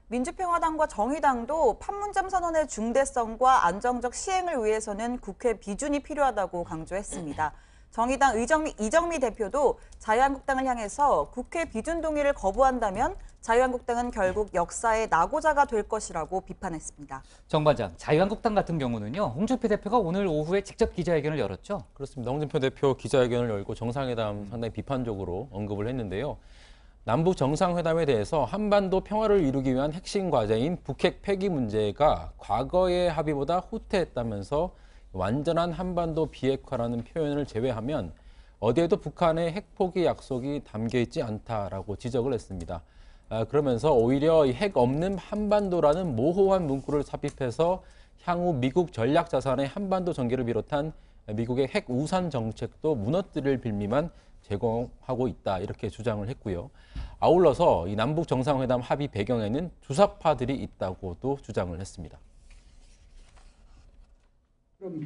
민주평화당과 정의당도 판문점 선언의 중대성과 안정적 시행을 위해서는 국회 비준이 필요하다고 강조했습니다. 정의당 이정미 대표도 자유한국당을 향해서 국회 비준 동의를 거부한다면 자유한국당은 결국 역사의 낙오자가 될 것이라고 비판했습니다. 정 반장, 자유한국당 같은 경우는요. 홍준표 대표가 오늘 오후에 직접 기자회견을 열었죠? 그렇습니다. 홍준표 대표 기자회견을 열고 정상회담 상당히 비판적으로 언급을 했는데요. 남북 정상회담에 대해서 한반도 평화를 이루기 위한 핵심 과제인 북핵 폐기 문제가 과거의 합의보다 후퇴했다면서 완전한 한반도 비핵화라는 표현을 제외하면 어디에도 북한의 핵 포기 약속이 담겨 있지 않다라고 지적을 했습니다. 그러면서 오히려 핵 없는 한반도라는 모호한 문구를 삽입해서 향후 미국 전략 자산의 한반도 전개를 비롯한 미국의 핵 우산 정책도 무너뜨릴 빌미만 제공하고 있다 이렇게 주장을 했고요. 아울러서 이 남북 정상회담 합의 배경에는 주사파들이 있다고도 주장을 했습니다.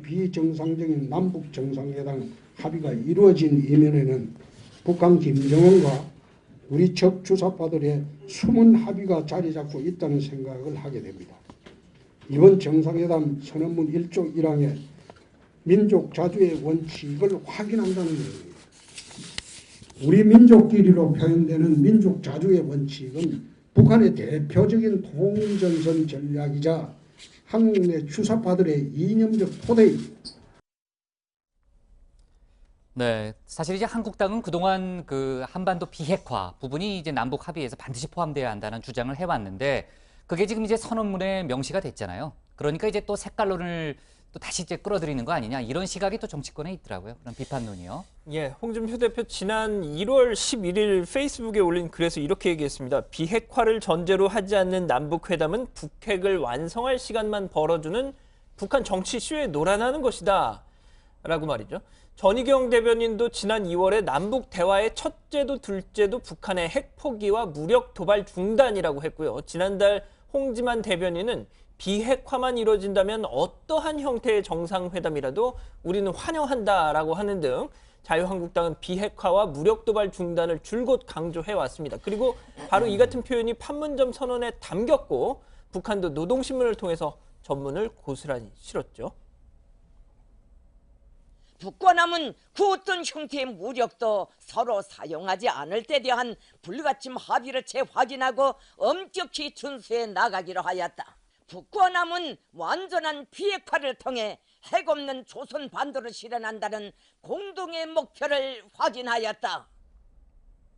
비정상적인 남북 정상회담 합의가 이루어진 이면에는 북한 김정은과 우리 적 주사파들의 숨은 합의가 자리 잡고 있다는 생각을 하게 됩니다. 이번 정상회담 선언문 1조 1항에 민족 자주의 원칙을 확인한다는 내용입니다. 우리 민족끼리로 표현되는 민족 자주의 원칙은 북한의 대표적인 통전선 전략이자 한국 내 주사파들의 이념적 토대입니다. 네, 사실 이제 한국당은 그동안 그 한반도 비핵화 부분이 이제 남북 합의에서 반드시 포함돼야 한다는 주장을 해왔는데 그게 지금 이제 선언문에 명시가 됐잖아요. 그러니까 이제 또 색깔론을 또 다시 이제 끌어들이는 거 아니냐 이런 시각이 또 정치권에 있더라고요. 그런 비판론이요. 예, 홍준표 대표 지난 1월 11일 페이스북에 올린 글에서 이렇게 얘기했습니다. 비핵화를 전제로 하지 않는 남북회담은 북핵을 완성할 시간만 벌어주는 북한 정치 쇼에 놀아나는 것이다. 라고 말이죠. 전희경 대변인도 지난 2월에 남북 대화의 첫째도 둘째도 북한의 핵 포기와 무력 도발 중단이라고 했고요. 지난달 홍지만 대변인은 비핵화만 이루어진다면 어떠한 형태의 정상회담이라도 우리는 환영한다라고 하는 등 자유한국당은 비핵화와 무력 도발 중단을 줄곧 강조해왔습니다. 그리고 바로 이 같은 표현이 판문점 선언에 담겼고 북한도 노동신문을 통해서 전문을 고스란히 실었죠. 북과 남은 그 어떤 형태의 무력도 서로 사용하지 않을 때 대한 불가침 합의를 재확인하고 엄격히 준수해 나가기로 하였다. 북과 남은 완전한 비핵화를 통해 핵 없는 조선 반도를 실현한다는 공동의 목표를 확인하였다.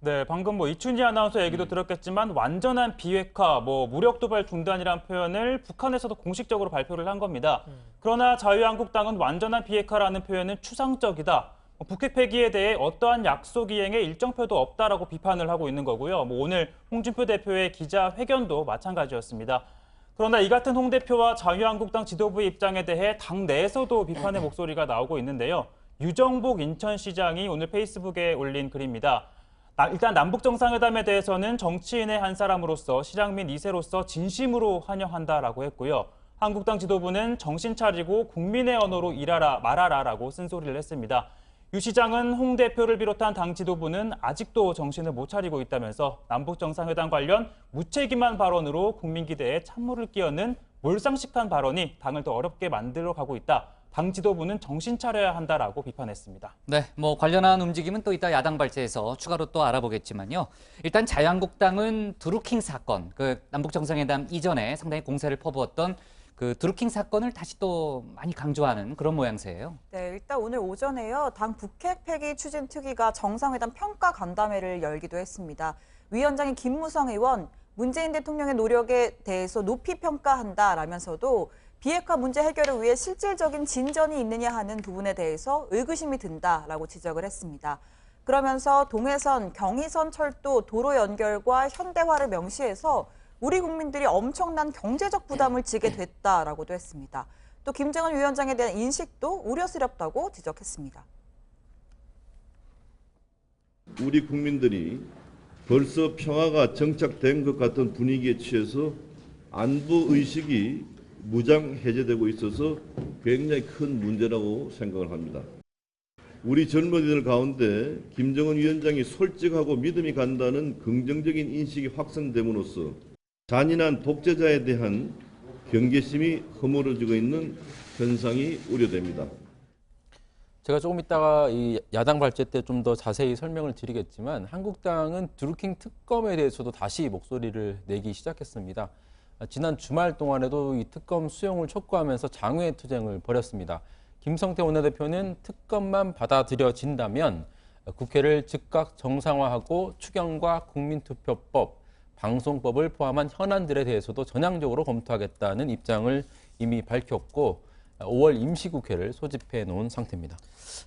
네, 방금 이춘희 아나운서 얘기도 들었겠지만 완전한 비핵화, 무력 도발 중단이라는 표현을 북한에서도 공식적으로 발표를 한 겁니다. 그러나 자유한국당은 완전한 비핵화라는 표현은 추상적이다. 북핵 폐기에 대해 어떠한 약속 이행에 일정표도 없다라고 비판을 하고 있는 거고요. 오늘 홍준표 대표의 기자회견도 마찬가지였습니다. 그러나 이 같은 홍 대표와 자유한국당 지도부의 입장에 대해 당 내에서도 비판의 목소리가 나오고 있는데요. 유정복 인천시장이 오늘 페이스북에 올린 글입니다. 일단 남북 정상회담에 대해서는 정치인의 한 사람으로서 시장 민 2세로서 진심으로 환영한다라고 했고요. 한국당 지도부는 정신 차리고 국민의 언어로 일하라 말하라라고 쓴소리를 했습니다. 유 시장은 홍 대표를 비롯한 당 지도부는 아직도 정신을 못 차리고 있다면서 남북 정상회담 관련 무책임한 발언으로 국민 기대에 찬물을 끼얹는 몰상식한 발언이 당을 더 어렵게 만들어 가고 있다. 당 지도부는 정신 차려야 한다라고 비판했습니다. 네, 관련한 움직임은 또 이따 야당 발제에서 추가로 또 알아보겠지만요. 일단 자유한국당은 드루킹 사건, 그 남북 정상회담 이전에 상당히 공세를 퍼부었던 그 드루킹 사건을 다시 또 많이 강조하는 그런 모양새예요. 네, 일단 오늘 오전에요. 당 북핵 폐기 추진 특위가 정상회담 평가 간담회를 열기도 했습니다. 위원장인 김무성 의원, 문재인 대통령의 노력에 대해서 높이 평가한다라면서도 비핵화 문제 해결을 위해 실질적인 진전이 있느냐 하는 부분에 대해서 의구심이 든다라고 지적을 했습니다. 그러면서 동해선, 경의선 철도 도로 연결과 현대화를 명시해서 우리 국민들이 엄청난 경제적 부담을 지게 됐다라고도 했습니다. 또 김정은 위원장에 대한 인식도 우려스럽다고 지적했습니다. 우리 국민들이 벌써 평화가 정착된 것 같은 분위기에 취해서 안보 의식이 무장 해제되고 있어서 굉장히 큰 문제라고 생각을 합니다. 우리 젊은이들 가운데 김정은 위원장이 솔직하고 믿음이 간다는 긍정적인 인식이 확산됨으로써 잔인한 독재자에 대한 경계심이 허물어지고 있는 현상이 우려됩니다. 제가 조금 이따가 이 야당 발제 때 좀 더 자세히 설명을 드리겠지만 한국당은 드루킹 특검에 대해서도 다시 목소리를 내기 시작했습니다. 지난 주말 동안에도 이 특검 수용을 촉구하면서 장외 투쟁을 벌였습니다. 김성태 원내대표는 특검만 받아들여진다면 국회를 즉각 정상화하고 추경과 국민투표법, 방송법을 포함한 현안들에 대해서도 전향적으로 검토하겠다는 입장을 이미 밝혔고 5월 임시국회를 소집해 놓은 상태입니다.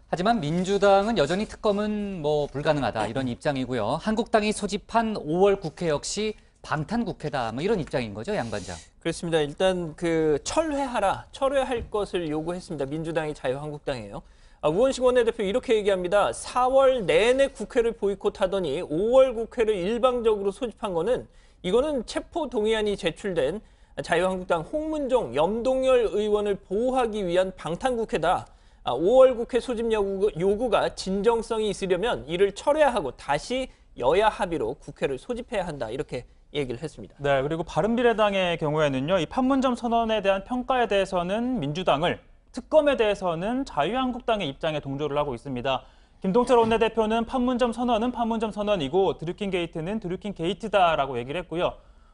하지만 민주당은 여전히 특검은 불가능하다 이런 입장이고요. 한국당이 소집한 5월 국회 역시 방탄국회다 이런 입장인 거죠, 양 반장. 그렇습니다. 일단 철회할 것을 요구했습니다. 민주당이 자유한국당이에요. 우원식 원내대표 이렇게 얘기합니다. 4월 내내 국회를 보이콧하더니 5월 국회를 일방적으로 소집한 거는 이거는 체포 동의안이 제출된 자유한국당 홍문종, 염동열 의원을 보호하기 위한 방탄국회다. 5월 국회 소집 요구가 진정성이 있으려면 이를 철회하고 다시 여야 합의로 국회를 소집해야 한다. 이렇게 얘기를 했습니다. 네, 그리고 바른미래당의 경우에는요, 이 판문점 선언에 대한 평가에 대해서는 민주당을, 특검에 대해서는 자유한국당의 입장에 동조를 하고 있습니다. 김동철 원내대표는 판문점 선언은 판문점 선언이고 드루킹 게이트는 드루킹 게이트다라고 얘기를 했고요.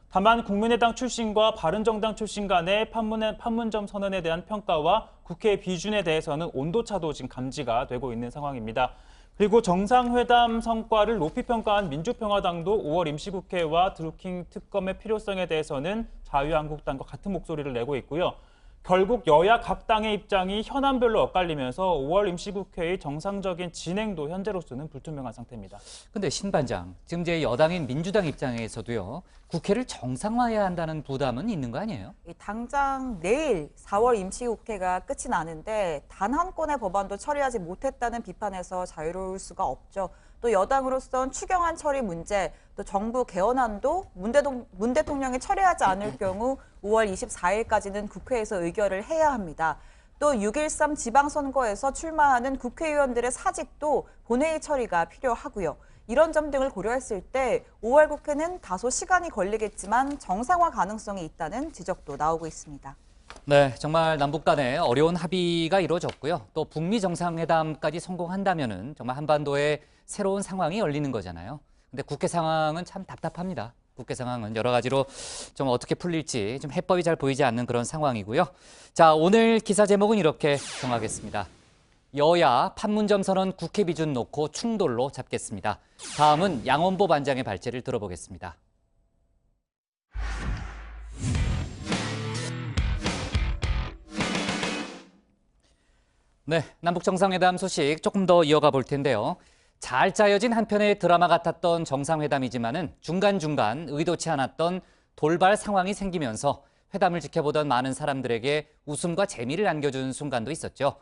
다만 국민의당 출신과 바른정당 출신 간의 판문점 선언에 대한 평가와 국회 비준에 대해서는 온도차도 지금 감지가 되고 있는 상황입니다. 그리고 정상회담 성과를 높이 평가한 민주평화당도 5월 임시국회와 드루킹 특검의 필요성에 대해서는 자유한국당과 같은 목소리를 내고 있고요. 결국 여야 각 당의 입장이 현안별로 엇갈리면서 5월 임시국회의 정상적인 진행도 현재로서는 불투명한 상태입니다. 근데 신 반장, 지금 이제 여당인 민주당 입장에서도요, 국회를 정상화해야 한다는 부담은 있는 거 아니에요? 당장 내일 4월 임시국회가 끝이 나는데 단 한 건의 법안도 처리하지 못했다는 비판에서 자유로울 수가 없죠. 또 여당으로선 추경안 처리 문제, 또 정부 개헌안도 문 대통령이 처리하지 않을 경우 5월 24일까지는 국회에서 의결을 해야 합니다. 또 6.13 지방선거에서 출마하는 국회의원들의 사직도 본회의 처리가 필요하고요. 이런 점 등을 고려했을 때 5월 국회는 다소 시간이 걸리겠지만 정상화 가능성이 있다는 지적도 나오고 있습니다. 네, 정말 남북 간에 어려운 합의가 이루어졌고요. 또 북미 정상회담까지 성공한다면은 정말 한반도에 새로운 상황이 열리는 거잖아요. 근데 국회 상황은 참 답답합니다. 국회 상황은 여러 가지로 좀 어떻게 풀릴지 좀 해법이 잘 보이지 않는 그런 상황이고요. 자, 오늘 기사 제목은 이렇게 정하겠습니다. 여야 판문점 선언 국회 비준 놓고 충돌로 잡겠습니다. 다음은 양원보 반장의 발제를 들어보겠습니다. 네, 남북 정상회담 소식 조금 더 이어가 볼 텐데요. 잘 짜여진 한편의 드라마 같았던 정상회담이지만은 중간중간 의도치 않았던 돌발 상황이 생기면서 회담을 지켜보던 많은 사람들에게 웃음과 재미를 안겨준 순간도 있었죠.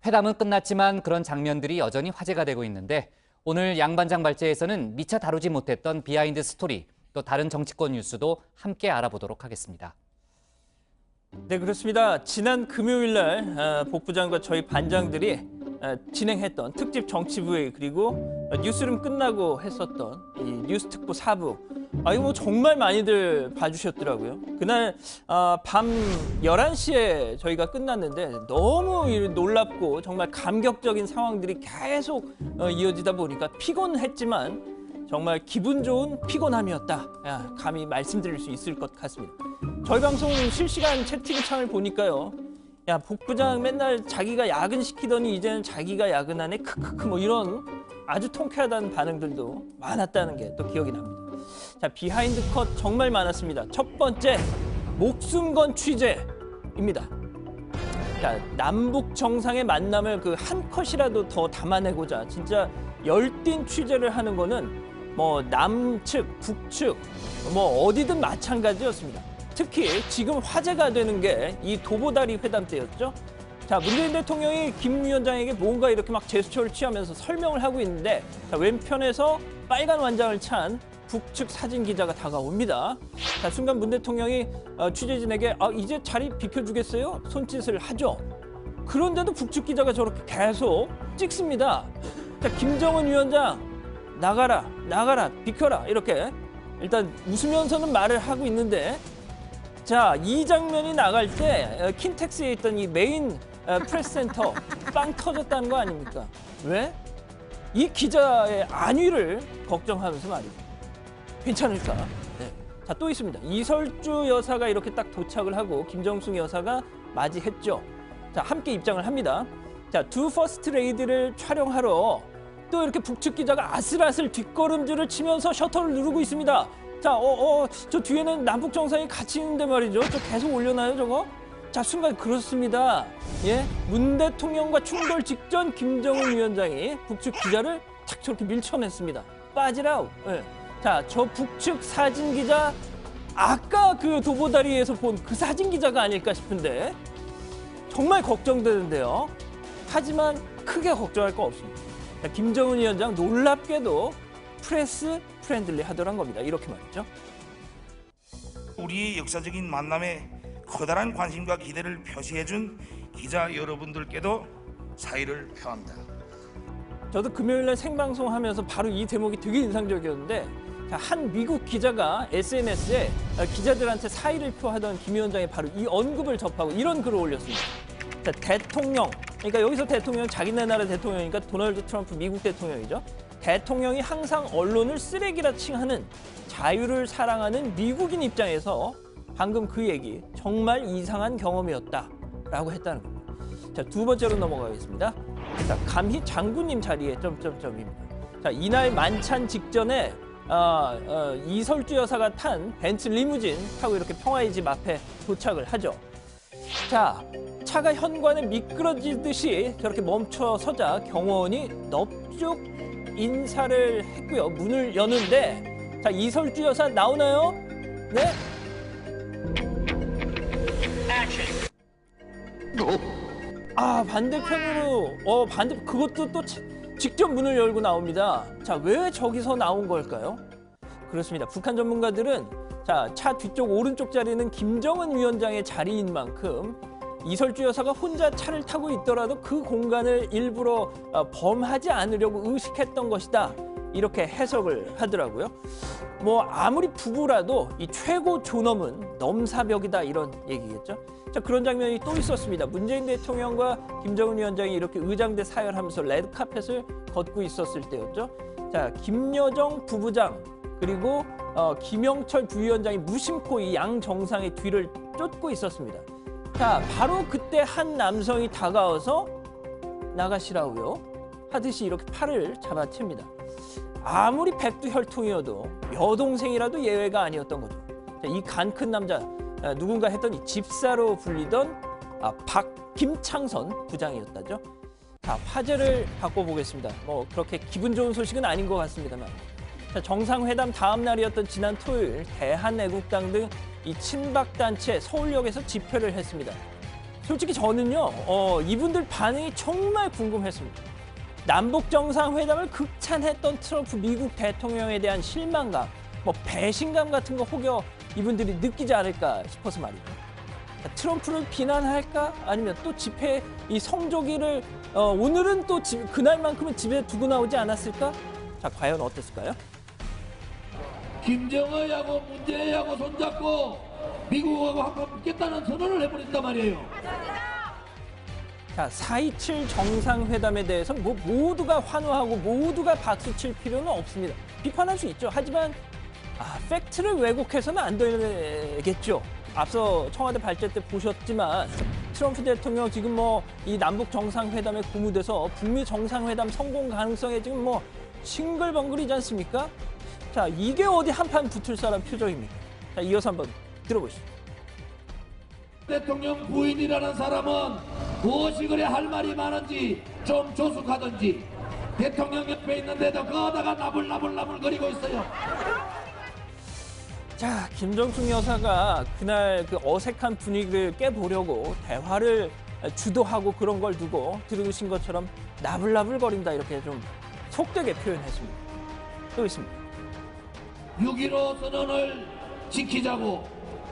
회담은 끝났지만 그런 장면들이 여전히 화제가 되고 있는데 오늘 양 반장 발제에서는 미처 다루지 못했던 비하인드 스토리, 또 다른 정치권 뉴스도 함께 알아보도록 하겠습니다. 네, 그렇습니다. 지난 금요일 날 복부장과 저희 반장들이 진행했던 특집 정치부회 그리고 뉴스룸 끝나고 했었던 이 뉴스특보 4부. 이거 정말 많이들 봐주셨더라고요. 그날 밤 11시에 저희가 끝났는데 너무 놀랍고 정말 감격적인 상황들이 계속 이어지다 보니까 피곤했지만 정말 기분 좋은 피곤함이었다. 감히 말씀드릴 수 있을 것 같습니다. 저희 방송 실시간 채팅창을 보니까요. 야, 복부장 맨날 자기가 야근시키더니 이제는 자기가 야근하네. 크크크 뭐 이런 아주 통쾌하다는 반응들도 많았다는 게 또 기억이 납니다. 자, 비하인드 컷 정말 많았습니다. 첫 번째, 목숨 건 취재입니다. 자, 남북 정상의 만남을 그 한 컷이라도 더 담아내고자 진짜 열띤 취재를 하는 거는 뭐 남측, 북측, 뭐 어디든 마찬가지였습니다. 특히 지금 화제가 되는 게 이 도보다리 회담 때였죠. 자, 문재인 대통령이 김 위원장에게 뭔가 이렇게 막 제스처를 취하면서 설명을 하고 있는데, 자, 왼편에서 빨간 완장을 찬 북측 사진 기자가 다가옵니다. 자, 순간 문 대통령이 취재진에게 이제 자리 비켜주겠어요? 손짓을 하죠. 그런데도 북측 기자가 저렇게 계속 찍습니다. 자, 김정은 위원장 나가라, 비켜라 이렇게 일단 웃으면서는 말을 하고 있는데, 자, 이 장면이 나갈 때 킨텍스에 있던 이 메인 프레스센터 빵 터졌다는 거 아닙니까? 왜? 이 기자의 안위를 걱정하면서 말이죠. 괜찮을까? 네. 자, 또 있습니다. 이설주 여사가 이렇게 딱 도착을 하고 김정숙 여사가 맞이했죠. 자, 함께 입장을 합니다. 자, 두 퍼스트 레이디를 촬영하러 또 이렇게 북측 기자가 아슬아슬 뒷걸음질을 치면서 셔터를 누르고 있습니다. 자, 저 뒤에는 남북 정상이 같이 있는데 말이죠. 저 계속 올려놔요, 저거? 자, 순간 그렇습니다. 예, 문 대통령과 충돌 직전 김정은 위원장이 북측 기자를 탁 저렇게 밀쳐냈습니다. 빠지라우. 예. 자, 저 북측 사진 기자 아까 그 도보다리에서 본 그 사진 기자가 아닐까 싶은데 정말 걱정되는데요. 하지만 크게 걱정할 거 없습니다. 자, 김정은 위원장 놀랍게도 프레스 프렌들리 하더란 겁니다. 이렇게 말이죠. 우리의 역사적인 만남에 커다란 관심과 기대를 표시해준 기자 여러분들께도 사의를 표합니다. 저도 금요일날 생방송하면서 바로 이 대목이 되게 인상적이었는데, 자, 한 미국 기자가 SNS에 기자들한테 사의를 표하던 김 위원장이 바로 이 언급을 접하고 이런 글을 올렸습니다. 자, 대통령, 그러니까 여기서 대통령 자기네 나라 대통령이니까 도널드 트럼프 미국 대통령이죠. 대통령이 항상 언론을 쓰레기라 칭하는 자유를 사랑하는 미국인 입장에서 방금 그 얘기 정말 이상한 경험이었다라고 했다는 겁니다. 자, 두 번째로 넘어가겠습니다. 자, 감히 장군님 자리에 점점점입니다. 자, 이날 만찬 직전에 이설주 여사가 탄 벤츠 리무진 타고 이렇게 평화의 집 앞에 도착을 하죠. 자, 차가 현관에 미끄러지듯이 저렇게 멈춰 서자 경호원이 넙죽 인사를 했고요. 문을 여는데, 자, 이설주 여사 나오나요? 네? 반대편으로 그것도 또 직접 문을 열고 나옵니다. 자, 왜 저기서 나온 걸까요? 그렇습니다. 북한 전문가들은 자, 차 뒤쪽 오른쪽 자리는 김정은 위원장의 자리인 만큼 이설주 여사가 혼자 차를 타고 있더라도 그 공간을 일부러 범하지 않으려고 의식했던 것이다. 이렇게 해석을 하더라고요. 뭐 아무리 부부라도 이 최고 존엄은 넘사벽이다 이런 얘기겠죠. 자, 그런 장면이 또 있었습니다. 문재인 대통령과 김정은 위원장이 이렇게 의장대 사열하면서 레드카펫을 걷고 있었을 때였죠. 자, 김여정 부부장 그리고 김영철 부위원장이 무심코 이 양 정상의 뒤를 쫓고 있었습니다. 자, 바로 그때 한 남성이 다가와서 나가시라고요 하듯이 이렇게 팔을 잡아챕니다. 아무리 백두혈통이어도 여동생이라도 예외가 아니었던 거죠. 자, 이 간 큰 남자 누군가 했더니 집사로 불리던 김창선 부장이었다죠. 자, 화제를 바꿔보겠습니다. 뭐 그렇게 기분 좋은 소식은 아닌 것 같습니다만. 자, 정상회담 다음 날이었던 지난 토요일 대한애국당 등 이 친박단체 서울역에서 집회를 했습니다. 솔직히 저는요, 이분들 반응이 정말 궁금했습니다. 남북 정상회담을 극찬했던 트럼프 미국 대통령에 대한 실망감, 뭐 배신감 같은 거 혹여 이분들이 느끼지 않을까 싶어서 말이죠. 자, 트럼프를 비난할까? 아니면 또 집회 이 성조기를 오늘은 또 그날만큼은 집에 두고 나오지 않았을까? 자, 과연 어땠을까요? 김정은하고 문재인하고 손잡고 미국하고 한번 붙겠다는 선언을 해버렸단 말이에요. 자, 4.27 정상회담에 대해서 뭐 모두가 환호하고 모두가 박수칠 필요는 없습니다. 비판할 수 있죠. 하지만 팩트를 왜곡해서는 안 되겠죠. 앞서 청와대 발제 때 보셨지만 트럼프 대통령 지금 뭐 이 남북 정상회담에 고무돼서 북미 정상회담 성공 가능성에 지금 뭐 싱글벙글이지 않습니까? 자, 이게 어디 한판 붙을 사람 표정입니까? 자, 이어서 한번 들어보시죠. 대통령 부인이라는 사람은 무엇이 그래 할 말이 많은지 좀 조숙하든지 대통령 옆에 있는데도 거다가 나불나불 거리고 있어요. 자, 김정숙 여사가 그날 그 어색한 분위기를 깨보려고 대화를 주도하고 그런 걸 두고 들으신 것처럼 나불나불거린다 이렇게 좀 속되게 표현했습니다. 또 있습니다. 6.15 선언을 지키자고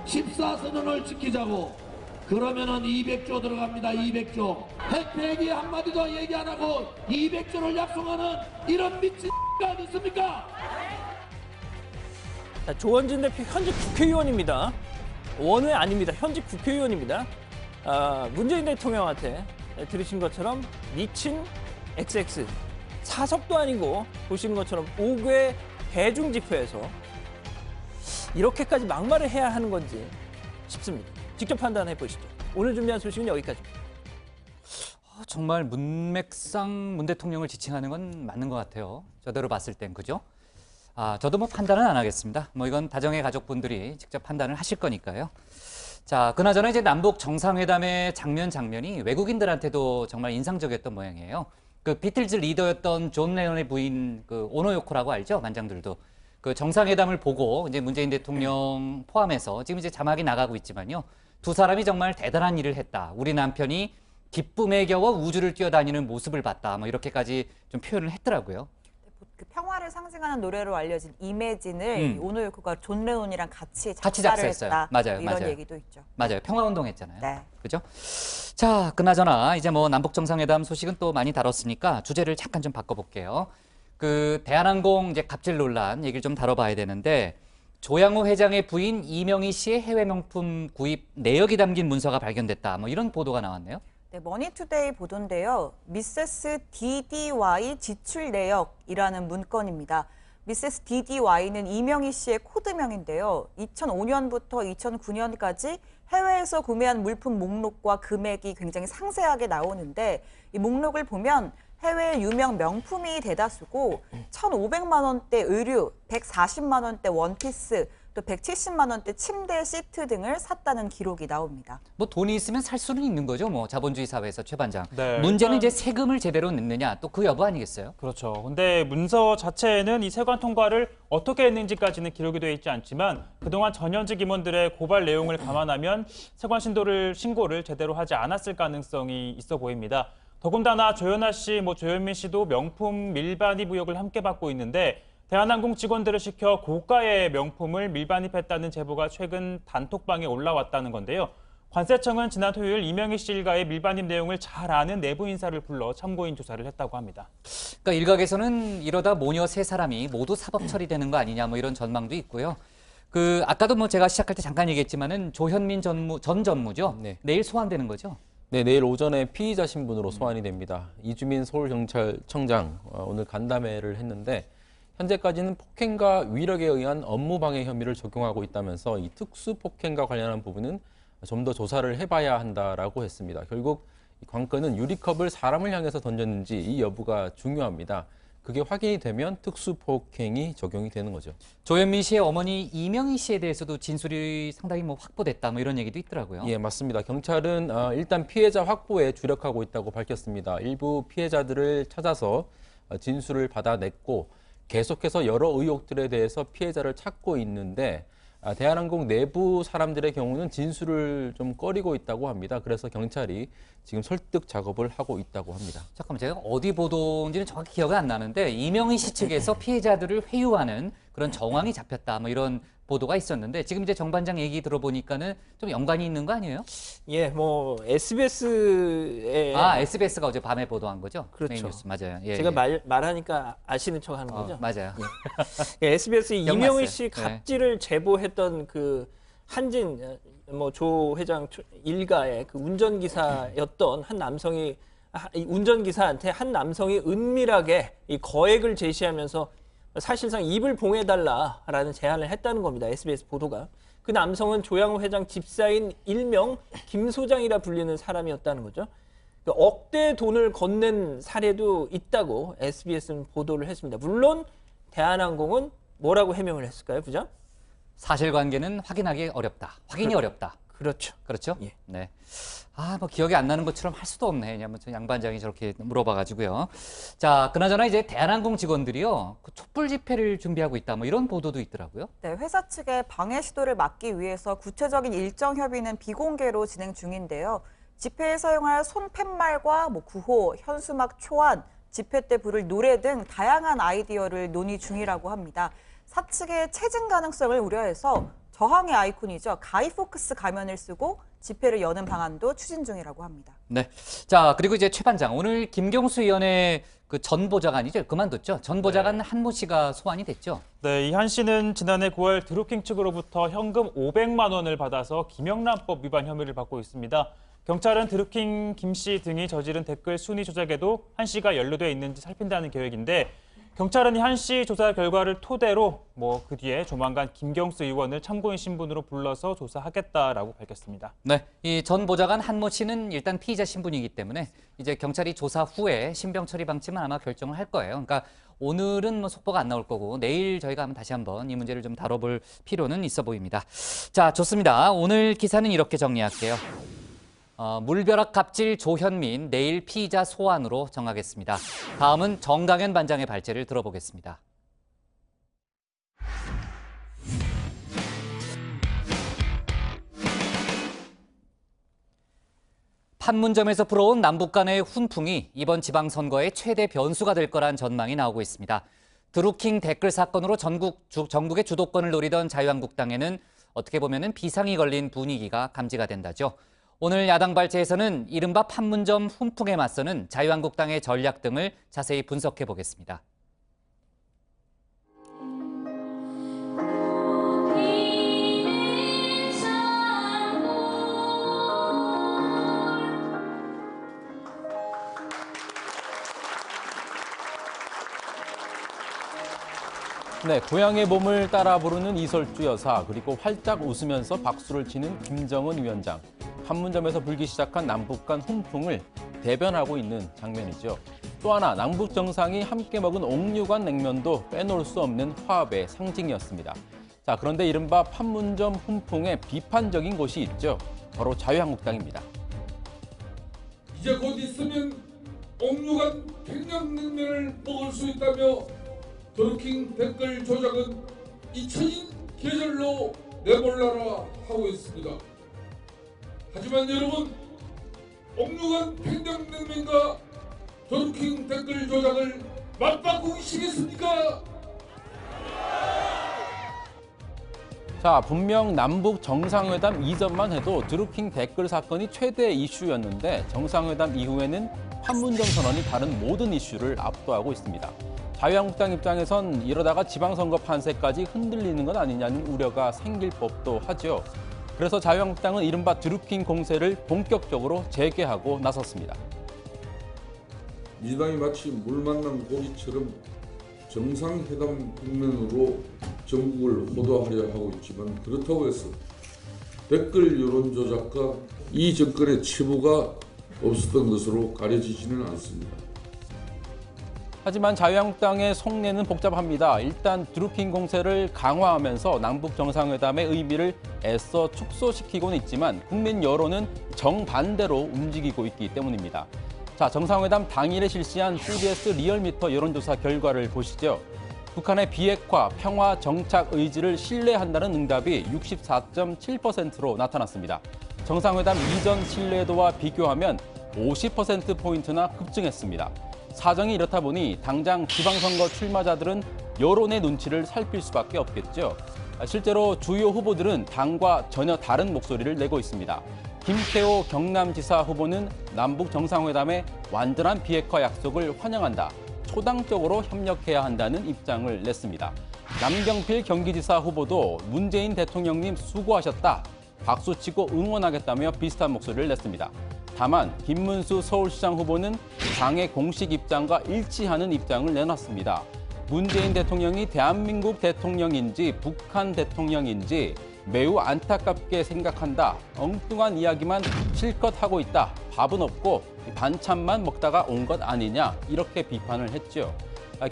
14선언을 지키자고 그러면은 200조 들어갑니다. 200조. 핵폐기 한마디도 얘기 안 하고 200조를 약속하는 이런 미친 X가 어디 있습니까? 자, 조원진 대표 현직 국회의원입니다. 원외 아닙니다. 현직 국회의원입니다. 문재인 대통령한테 들으신 것처럼 미친 XX 사석도 아니고 보신 것처럼 5개 대중집회에서 이렇게까지 막말을 해야 하는 건지 싶습니다. 직접 판단해 보시죠. 오늘 준비한 소식은 여기까지입니다. 정말 문맥상 문 대통령을 지칭하는 건 맞는 것 같아요. 저대로 봤을 땐 그죠? 저도 뭐 판단은 안 하겠습니다. 뭐 이건 다정의 가족분들이 직접 판단을 하실 거니까요. 자, 그나저나 이제 남북 정상회담의 장면이 외국인들한테도 정말 인상적이었던 모양이에요. 그 비틀즈 리더였던 존 레논의 부인 그 오노요코라고 알죠? 만장들도. 그 정상회담을 보고 이제 문재인 대통령 포함해서 지금 이제 자막이 나가고 있지만요. 두 사람이 정말 대단한 일을 했다. 우리 남편이 기쁨에 겨워 우주를 뛰어다니는 모습을 봤다. 뭐 이렇게까지 좀 표현을 했더라고요. 그 평화를 상징하는 노래로 알려진 이매진을 오노요코가 존 레논이랑 같이 작사를 작사했어요. 했다. 맞아요, 이런 맞아요. 얘기도 있죠. 맞아요. 평화운동 했잖아요. 네. 그죠? 자, 그나저나 이제 뭐 남북 정상회담 소식은 또 많이 다뤘으니까 주제를 잠깐 좀 바꿔볼게요. 그 대한항공 이제 갑질 논란 얘기를 좀 다뤄봐야 되는데 조양호 회장의 부인 이명희 씨의 해외 명품 구입 내역이 담긴 문서가 발견됐다. 뭐 이런 보도가 나왔네요. 네, 머니투데이 보도인데요. 미세스 DDY 지출 내역이라는 문건입니다. 미세스 DDY는 이명희 씨의 코드명인데요. 2005년부터 2009년까지 해외에서 구매한 물품 목록과 금액이 굉장히 상세하게 나오는데 이 목록을 보면 해외 유명 명품이 대다수고 1,500만 원대 의류, 140만 원대 원피스, 또 170만 원대 침대 시트 등을 샀다는 기록이 나옵니다. 뭐 돈이 있으면 살 수는 있는 거죠. 뭐 자본주의 사회에서 최 반장. 네, 문제는 이제 세금을 제대로 냈느냐 또 그 여부 아니겠어요? 그렇죠. 근데 문서 자체에는 이 세관 통과를 어떻게 했는지까지는 기록이 되어 있지 않지만 그동안 전현직 임원들의 고발 내용을 감안하면 세관 신고를 제대로 하지 않았을 가능성이 있어 보입니다. 더군다나 조현아 씨, 조현민 씨도 명품 밀반입 의혹을 함께 받고 있는데 대한항공 직원들을 시켜 고가의 명품을 밀반입했다는 제보가 최근 단톡방에 올라왔다는 건데요. 관세청은 지난 토요일 이명희 씨 일가의 밀반입 내용을 잘 아는 내부 인사를 불러 참고인 조사를 했다고 합니다. 그러니까 일각에서는 이러다 모녀 세 사람이 모두 사법 처리되는 거 아니냐 뭐 이런 전망도 있고요. 그 아까도 뭐 제가 시작할 때 잠깐 얘기했지만은 조현민 전 전무죠. 네. 내일 소환되는 거죠. 네, 내일 오전에 피의자 신분으로 소환이 됩니다. 이주민 서울경찰청장 오늘 간담회를 했는데 현재까지는 폭행과 위력에 의한 업무방해 혐의를 적용하고 있다면서 이 특수폭행과 관련한 부분은 좀 더 조사를 해봐야 한다라고 했습니다. 결국 이 관건은 유리컵을 사람을 향해서 던졌는지 이 여부가 중요합니다. 그게 확인이 되면 특수폭행이 적용이 되는 거죠. 조현민 씨의 어머니 이명희 씨에 대해서도 진술이 상당히 뭐 확보됐다 뭐 이런 얘기도 있더라고요. 예, 맞습니다. 경찰은 일단 피해자 확보에 주력하고 있다고 밝혔습니다. 일부 피해자들을 찾아서 진술을 받아냈고 계속해서 여러 의혹들에 대해서 피해자를 찾고 있는데 대한항공 내부 사람들의 경우는 진술을 좀 꺼리고 있다고 합니다. 그래서 경찰이 지금 설득 작업을 하고 있다고 합니다. 잠깐만, 제가 어디 보도인지는 정확히 기억이 안 나는데 이명희 씨 측에서 피해자들을 회유하는 그런 정황이 잡혔다 뭐 이런 보도가 있었는데 지금 이제 정 반장 얘기 들어보니까는 좀 연관이 있는 거 아니에요? 예, 뭐 SBS에 SBS가 어제 밤에 보도한 거죠? 그렇죠. 메인뉴스 맞아요. 예, 제가 예. 말하니까 아시는 척하는 거죠? 맞아요. 예, SBS 기억났어요. 이명희 씨 갑질을 제보했던 그 한진 조 회장 일가의 그 운전기사였던 한 남성이 운전기사한테 한 남성이 은밀하게 이 거액을 제시하면서 사실상 입을 봉해달라라는 제안을 했다는 겁니다. SBS 보도가. 그 남성은 조양호 회장 집사인 일명 김 소장이라 불리는 사람이었다는 거죠. 억대 돈을 건넨 사례도 있다고 SBS는 보도를 했습니다. 물론 대한항공은 뭐라고 해명을 했을까요, 부장? 사실관계는 확인하기 어렵다. 확인이 어렵다. 그렇죠. 그렇죠? 예. 네. 뭐 기억이 안 나는 것처럼 할 수도 없네. 왜냐면 양 반장이 저렇게 물어봐가지고요. 자, 그나저나 이제 대한항공 직원들이요, 그 촛불 집회를 준비하고 있다. 뭐 이런 보도도 있더라고요. 네, 회사 측의 방해 시도를 막기 위해서 구체적인 일정 협의는 비공개로 진행 중인데요. 집회에 사용할 손팻말과 구호, 현수막 초안, 집회 때 부를 노래 등 다양한 아이디어를 논의 중이라고 합니다. 사측의 체증 가능성을 우려해서 저항의 아이콘이죠. 가이포크스 가면을 쓰고 집회를 여는 방안도 추진 중이라고 합니다. 네. 자, 그리고 이제 최 반장, 오늘 김경수 의원의 그 전 보좌관이죠. 그만뒀죠. 전 보좌관 한모 씨가 소환이 됐죠. 네, 이 한 씨는 지난해 9월 드루킹 측으로부터 현금 500만 원을 받아서 김영란법 위반 혐의를 받고 있습니다. 경찰은 드루킹 김 씨 등이 저지른 댓글 순위 조작에도 한 씨가 연루돼 있는지 살핀다는 계획인데, 경찰은 이 한 씨 조사 결과를 토대로 그 뒤에 조만간 김경수 의원을 참고인 신분으로 불러서 조사하겠다라고 밝혔습니다. 네, 이 전 보좌관 한모 씨는 일단 피의자 신분이기 때문에 이제 경찰이 조사 후에 신병 처리 방침은 아마 결정을 할 거예요. 그러니까 오늘은 속보가 안 나올 거고 내일 저희가 다시 한번 이 문제를 좀 다뤄볼 필요는 있어 보입니다. 자, 좋습니다. 오늘 기사는 이렇게 정리할게요. 물벼락 갑질 조현민 내일 피의자 소환으로 정하겠습니다. 다음은 정강현 반장의 발제를 들어보겠습니다. 판문점에서 불어온 남북 간의 훈풍이 이번 지방선거의 최대 변수가 될 거란 전망이 나오고 있습니다. 드루킹 댓글 사건으로 전국의 주도권을 노리던 자유한국당에는 어떻게 보면 비상이 걸린 분위기가 감지가 된다죠. 오늘 야당 발제에서는 이른바 판문점 훈풍에 맞서는 자유한국당의 전략 등을 자세히 분석해 보겠습니다. 네, 고향의 봄을 따라 부르는 이설주 여사, 그리고 활짝 웃으면서 박수를 치는 김정은 위원장. 판문점에서 불기 시작한 남북 간 훈풍을 대변하고 있는 장면이죠. 또 하나 남북 정상이 함께 먹은 옥류관 냉면도 빼놓을 수 없는 화합의 상징이었습니다. 자, 그런데 이른바 판문점 훈풍에 비판적인 곳이 있죠. 바로 자유한국당입니다. 이제 곧 있으면 옥류관 평양냉면을 먹을 수 있다며 드루킹 댓글 조작은 잊혀진 계절로 내몰라라 하고 있습니다. 하지만 여러분, 옥류관 평양냉면과 드루킹 댓글 조작을 맞바꾸시겠습니까? 자, 분명 남북 정상회담 이전만 해도 드루킹 댓글 사건이 최대 이슈였는데 정상회담 이후에는 판문점 선언이 다른 모든 이슈를 압도하고 있습니다. 자유한국당 입장에선 이러다가 지방선거 판세까지 흔들리는 건 아니냐는 우려가 생길 법도 하죠. 그래서 자유한국당은 이른바 드루킹 공세를 본격적으로 재개하고 나섰습니다. 민주당이 마치 물 만난 고기처럼 정상회담 국면으로 전국을 호도하려 하고 있지만, 그렇다고 해서 댓글 여론 조작과 이 정권의 치부가 없었던 것으로 가려지지는 않습니다. 하지만 자유한국당의 속내는 복잡합니다. 일단 드루킹 공세를 강화하면서 남북 정상회담의 의미를 애써 축소시키고는 있지만 국민 여론은 정반대로 움직이고 있기 때문입니다. 자, 정상회담 당일에 실시한 CBS 리얼미터 여론조사 결과를 보시죠. 북한의 비핵화, 평화, 정착 의지를 신뢰한다는 응답이 64.7%로 나타났습니다. 정상회담 이전 신뢰도와 비교하면 50%포인트나 급증했습니다. 사정이 이렇다 보니 당장 지방선거 출마자들은 여론의 눈치를 살필 수밖에 없겠죠. 실제로 주요 후보들은 당과 전혀 다른 목소리를 내고 있습니다. 김태호 경남지사 후보는 남북 정상회담의 완전한 비핵화 약속을 환영한다. 초당적으로 협력해야 한다는 입장을 냈습니다. 남경필 경기지사 후보도 문재인 대통령님 수고하셨다. 박수치고 응원하겠다며 비슷한 목소리를 냈습니다. 다만 김문수 서울시장 후보는 당의 공식 입장과 일치하는 입장을 내놨습니다. 문재인 대통령이 대한민국 대통령인지 북한 대통령인지 매우 안타깝게 생각한다. 엉뚱한 이야기만 실컷 하고 있다. 밥은 없고 반찬만 먹다가 온 것 아니냐. 이렇게 비판을 했죠.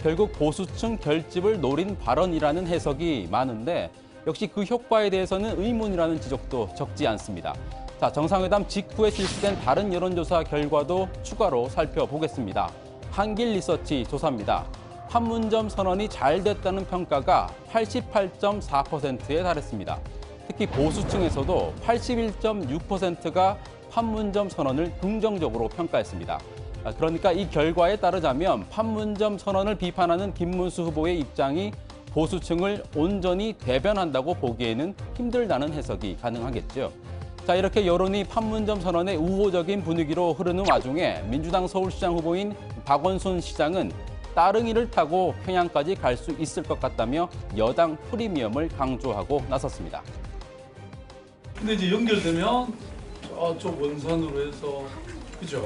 결국 보수층 결집을 노린 발언이라는 해석이 많은데 역시 그 효과에 대해서는 의문이라는 지적도 적지 않습니다. 자, 정상회담 직후에 실시된 다른 여론조사 결과도 추가로 살펴보겠습니다. 한길리서치 조사입니다. 판문점 선언이 잘 됐다는 평가가 88.4%에 달했습니다. 특히 보수층에서도 81.6%가 판문점 선언을 긍정적으로 평가했습니다. 그러니까 이 결과에 따르자면 판문점 선언을 비판하는 김문수 후보의 입장이 보수층을 온전히 대변한다고 보기에는 힘들다는 해석이 가능하겠죠. 자, 이렇게 여론이 판문점 선언의 우호적인 분위기로 흐르는 와중에 민주당 서울시장 후보인 박원순 시장은 따릉이를 타고 평양까지 갈 수 있을 것 같다며 여당 프리미엄을 강조하고 나섰습니다. 근데 이제 연결되면 저쪽 원산으로 해서 그죠?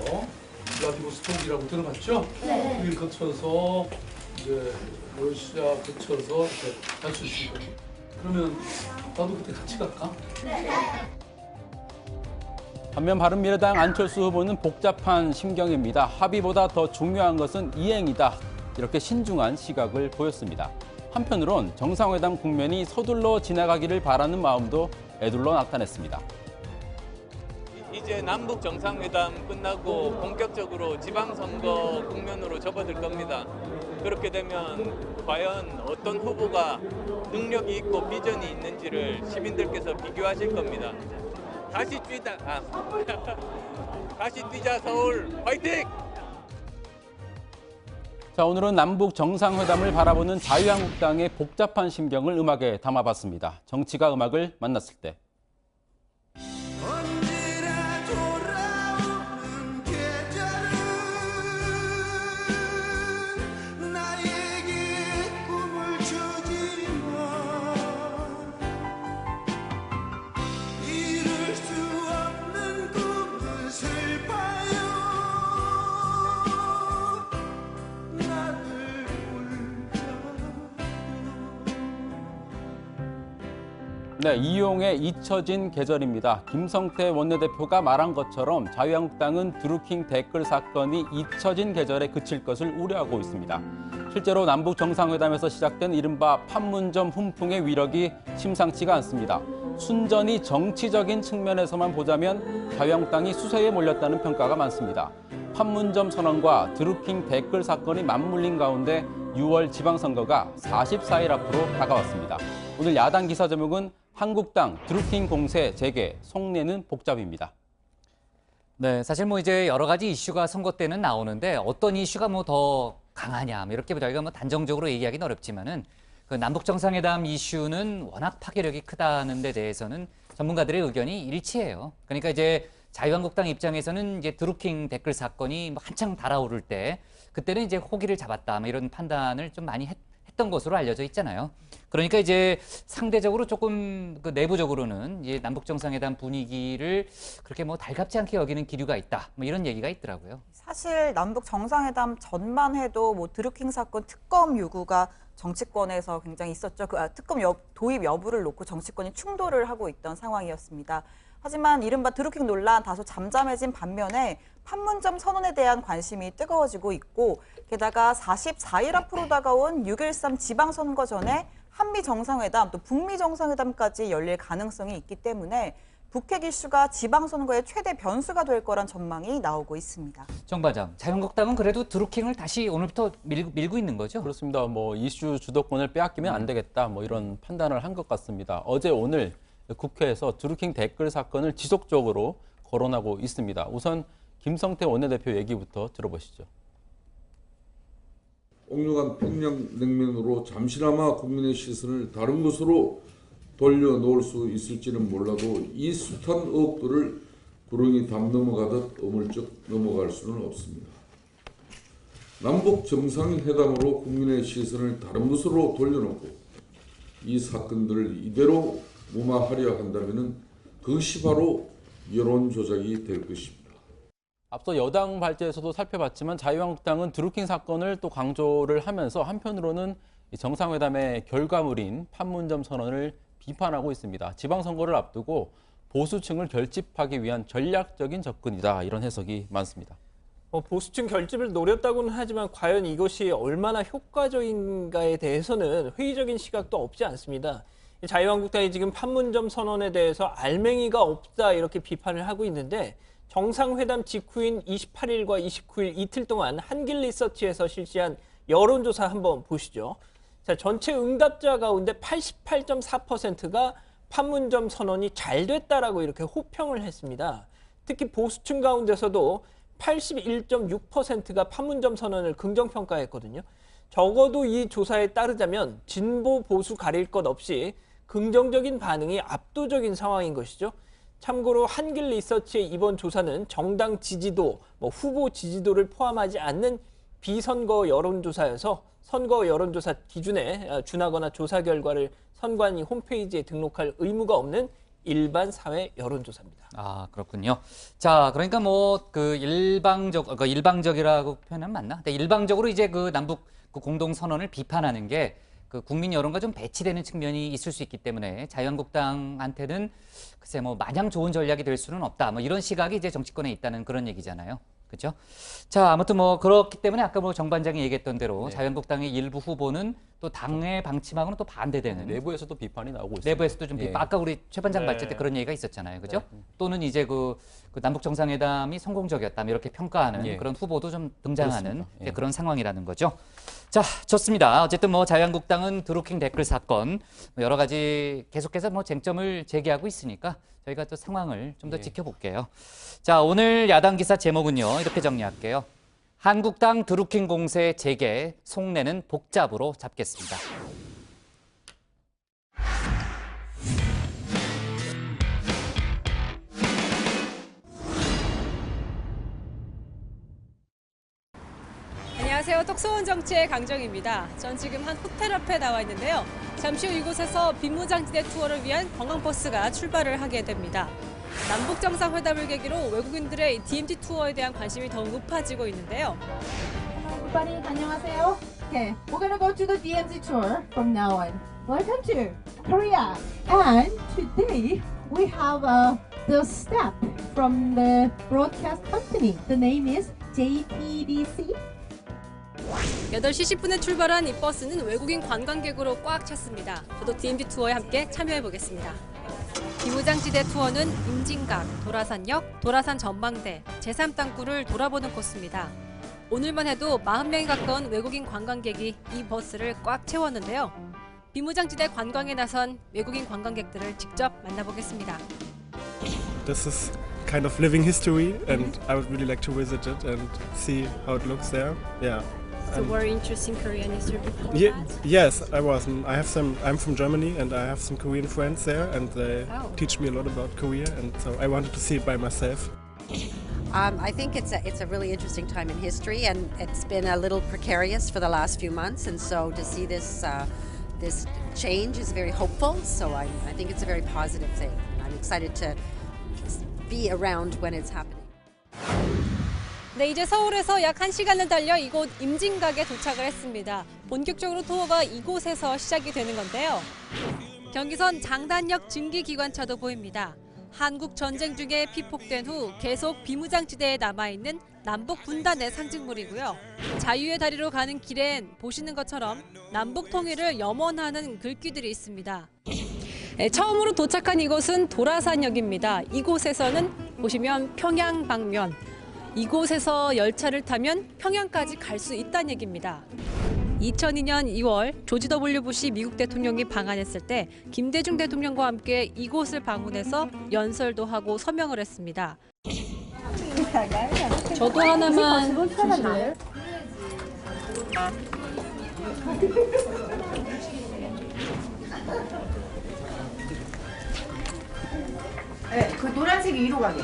블라디보스톡이라고 들어봤죠? 네. 여기 거쳐서 이제 러시아 거쳐서 갈 수 있습니다. 그러면 나도 그때 같이 갈까? 네. 반면 바른미래당 안철수 후보는 복잡한 심경입니다. 합의보다 더 중요한 것은 이행이다. 이렇게 신중한 시각을 보였습니다. 한편으론 정상회담 국면이 서둘러 지나가기를 바라는 마음도 애둘러 나타냈습니다. 이제 남북 정상회담 끝나고 본격적으로 지방선거 국면으로 접어들 겁니다. 그렇게 되면 과연 어떤 후보가 능력이 있고 비전이 있는지를 시민들께서 비교하실 겁니다. 다시 뛰자 서울 화이팅! 자, 오늘은 남북 정상회담을 바라보는 자유한국당의 복잡한 심경을 음악에 담아봤습니다. 정치가 음악을 만났을 때. 네, 이용의 잊혀진 계절입니다. 김성태 원내대표가 말한 것처럼 자유한국당은 드루킹 댓글 사건이 잊혀진 계절에 그칠 것을 우려하고 있습니다. 실제로 남북 정상회담에서 시작된 이른바 판문점 훈풍의 위력이 심상치가 않습니다. 순전히 정치적인 측면에서만 보자면 자유한국당이 수세에 몰렸다는 평가가 많습니다. 판문점 선언과 드루킹 댓글 사건이 맞물린 가운데 6월 지방선거가 44일 앞으로 다가왔습니다. 오늘 야당 기사 제목은 한국당 드루킹 공세 재개, 속내는 복잡입니다. 네, 사실 뭐 이제 여러 가지 이슈가 선거 때는 나오는데 어떤 이슈가 뭐 더 강하냐 이렇게 저희가 뭐 단정적으로 얘기하기는 어렵지만은 그 남북 정상회담 이슈는 워낙 파괴력이 크다는 데 대해서는 전문가들의 의견이 일치해요. 그러니까 이제 자유한국당 입장에서는 이제 드루킹 댓글 사건이 뭐 한창 달아오를 때 그때는 이제 호기를 잡았다 뭐 이런 판단을 좀 많이 했던 것으로 알려져 있잖아요. 그러니까 이제 상대적으로 조금 그 내부적으로는 이제 남북 정상회담 분위기를 그렇게 뭐 달갑지 않게 여기는 기류가 있다. 뭐 이런 얘기가 있더라고요. 사실 남북 정상회담 전만 해도 뭐 드루킹 사건 특검 요구가 정치권에서 굉장히 있었죠. 특검 도입 여부를 놓고 정치권이 충돌을 하고 있던 상황이었습니다. 하지만 이른바 드루킹 논란 다소 잠잠해진 반면에 판문점 선언에 대한 관심이 뜨거워지고 있고 게다가 44일 앞으로 다가온 6.13 지방선거 전에 한미 정상회담 또 북미 정상회담까지 열릴 가능성이 있기 때문에 북핵 이슈가 지방선거의 최대 변수가 될 거란 전망이 나오고 있습니다. 정 반장, 자유한국당은 그래도 드루킹을 다시 오늘부터 밀고 있는 거죠? 그렇습니다. 뭐 이슈 주도권을 빼앗기면 안 되겠다. 뭐 이런 판단을 한 것 같습니다. 어제 오늘 국회에서 드루킹 댓글 사건을 지속적으로 거론하고 있습니다. 우선 김성태 원내대표 얘기부터 들어보시죠. 옥류관 평양냉면으로 잠시나마 국민의 시선을 다른 곳으로 돌려놓을 수 있을지는 몰라도 이 숱한 의혹들을 구렁이 담 넘어가듯 어물쩍 넘어갈 수는 없습니다. 남북 정상회담으로 국민의 시선을 다른 곳으로 돌려놓고 이 사건들을 이대로 무마하려 한다면 그것이 바로 여론 조작이 될 것입니다. 앞서 여당 발제에서도 살펴봤지만 자유한국당은 드루킹 사건을 또 강조를 하면서 한편으로는 이 정상회담의 결과물인 판문점 선언을 비판하고 있습니다. 지방선거를 앞두고 보수층을 결집하기 위한 전략적인 접근이다, 이런 해석이 많습니다. 보수층 결집을 노렸다고는 하지만 과연 이것이 얼마나 효과적인가에 대해서는 회의적인 시각도 없지 않습니다. 자유한국당이 지금 판문점 선언에 대해서 알맹이가 없다 이렇게 비판을 하고 있는데, 정상회담 직후인 28일과 29일 이틀 동안 한길리서치에서 실시한 여론조사 한번 보시죠. 자, 전체 응답자 가운데 88.4%가 판문점 선언이 잘 됐다라고 이렇게 호평을 했습니다. 특히 보수층 가운데서도 81.6%가 판문점 선언을 긍정평가했거든요. 적어도 이 조사에 따르자면 진보 보수 가릴 것 없이 긍정적인 반응이 압도적인 상황인 것이죠. 참고로 한길리서치의 이번 조사는 정당 지지도, 후보 지지도를 포함하지 않는 비선거 여론조사여서 선거 여론조사 기준에 준하거나 조사 결과를 선관위 홈페이지에 등록할 의무가 없는 일반 사회 여론조사입니다. 아, 그렇군요. 자, 그러니까 일방적이라고 표현하면 맞나? 근데 일방적으로 이제 그 남북 그 공동 선언을 비판하는 게 그 국민 여론과 좀 배치되는 측면이 있을 수 있기 때문에 자유한국당한테는 글쎄 마냥 좋은 전략이 될 수는 없다. 이런 시각이 이제 정치권에 있다는 그런 얘기잖아요. 그렇죠? 자, 아무튼 그렇기 때문에 아까 정 반장이 얘기했던 대로 자유한국당의 일부 후보는 또 당의 방침하고는 또 반대되는. 내부에서도 비판이 나오고 있습니다. 내부에서도 좀 비판. 아까 우리 최 반장 발제 때 그런 얘기가 있었잖아요. 그죠? 또는 이제 그 남북 정상회담이 성공적이었다, 이렇게 평가하는 그런 후보도 좀 등장하는 그런 상황이라는 거죠. 자, 좋습니다. 어쨌든 자유한국당은 드루킹 댓글 사건 여러 가지 계속해서 쟁점을 제기하고 있으니까 저희가 또 상황을 좀 더 지켜볼게요. 자, 오늘 야당 기사 제목은요, 이렇게 정리할게요. 한국당 드루킹 공세 재개, 속내는 복잡으로 잡겠습니다. 안녕하세요. 똑소원 정치의 강정입니다. 전 지금 한 호텔 앞에 나와 있는데요. 잠시 후 이곳에서 비무장지대 투어를 위한 관광버스가 출발을 하게 됩니다. 남북 정상회담을 계기로 외국인들의 DMZ 투어에 대한 관심이 더욱 높아지고 있는데요. Everybody, 안녕하세요. Okay, we're gonna go to the DMZ tour from now on. Welcome to Korea. And today we have the staff from the broadcast company. The name is JTBC. 8시 10분에 출발한 이 버스는 외국인 관광객으로 꽉 찼습니다. 저도 DMZ 투어에 함께 참여해보겠습니다. 비무장지대 투어는 임진각, 도라산역, 도라산 전망대, 제3땅굴을 돌아보는 코스입니다. 오늘만 해도 40명이 가까운 외국인 관광객이 이 버스를 꽉 채웠는데요. 비무장지대 관광에 나선 외국인 관광객들을 직접 만나보겠습니다. This is kind of living history and I would really like to visit it and see how it looks there. Yeah. So were you interested in Korean history before that? Yes, I was. I'm from Germany and I have some Korean friends there and they teach me a lot about Korea and so I wanted to see it by myself. I think it's a really interesting time in history and it's been a little precarious for the last few months, and so to see this change is very hopeful. So I think it's a very positive thing. I'm excited to be around when it's happening. 네, 이제 서울에서 약 1시간을 달려 이곳 임진각에 도착을 했습니다. 본격적으로 투어가 이곳에서 시작이 되는 건데요. 경기선 장단역 증기기관차도 보입니다. 한국 전쟁 중에 피폭된 후 계속 비무장지대에 남아있는 남북 분단의 상징물이고요. 자유의 다리로 가는 길엔 보시는 것처럼 남북 통일을 염원하는 글귀들이 있습니다. 네, 처음으로 도착한 이곳은 도라산역입니다. 이곳에서는 보시면 평양 방면, 이곳에서 열차를 타면 평양까지 갈 수 있다는 얘기입니다. 2002년 2월 조지 W 부시 미국 대통령이 방한했을 때 김대중 대통령과 함께 이곳을 방문해서 연설도 하고 서명을 했습니다. 저도 하나만 주실래요? 네, 그 노란색이 위로 가게.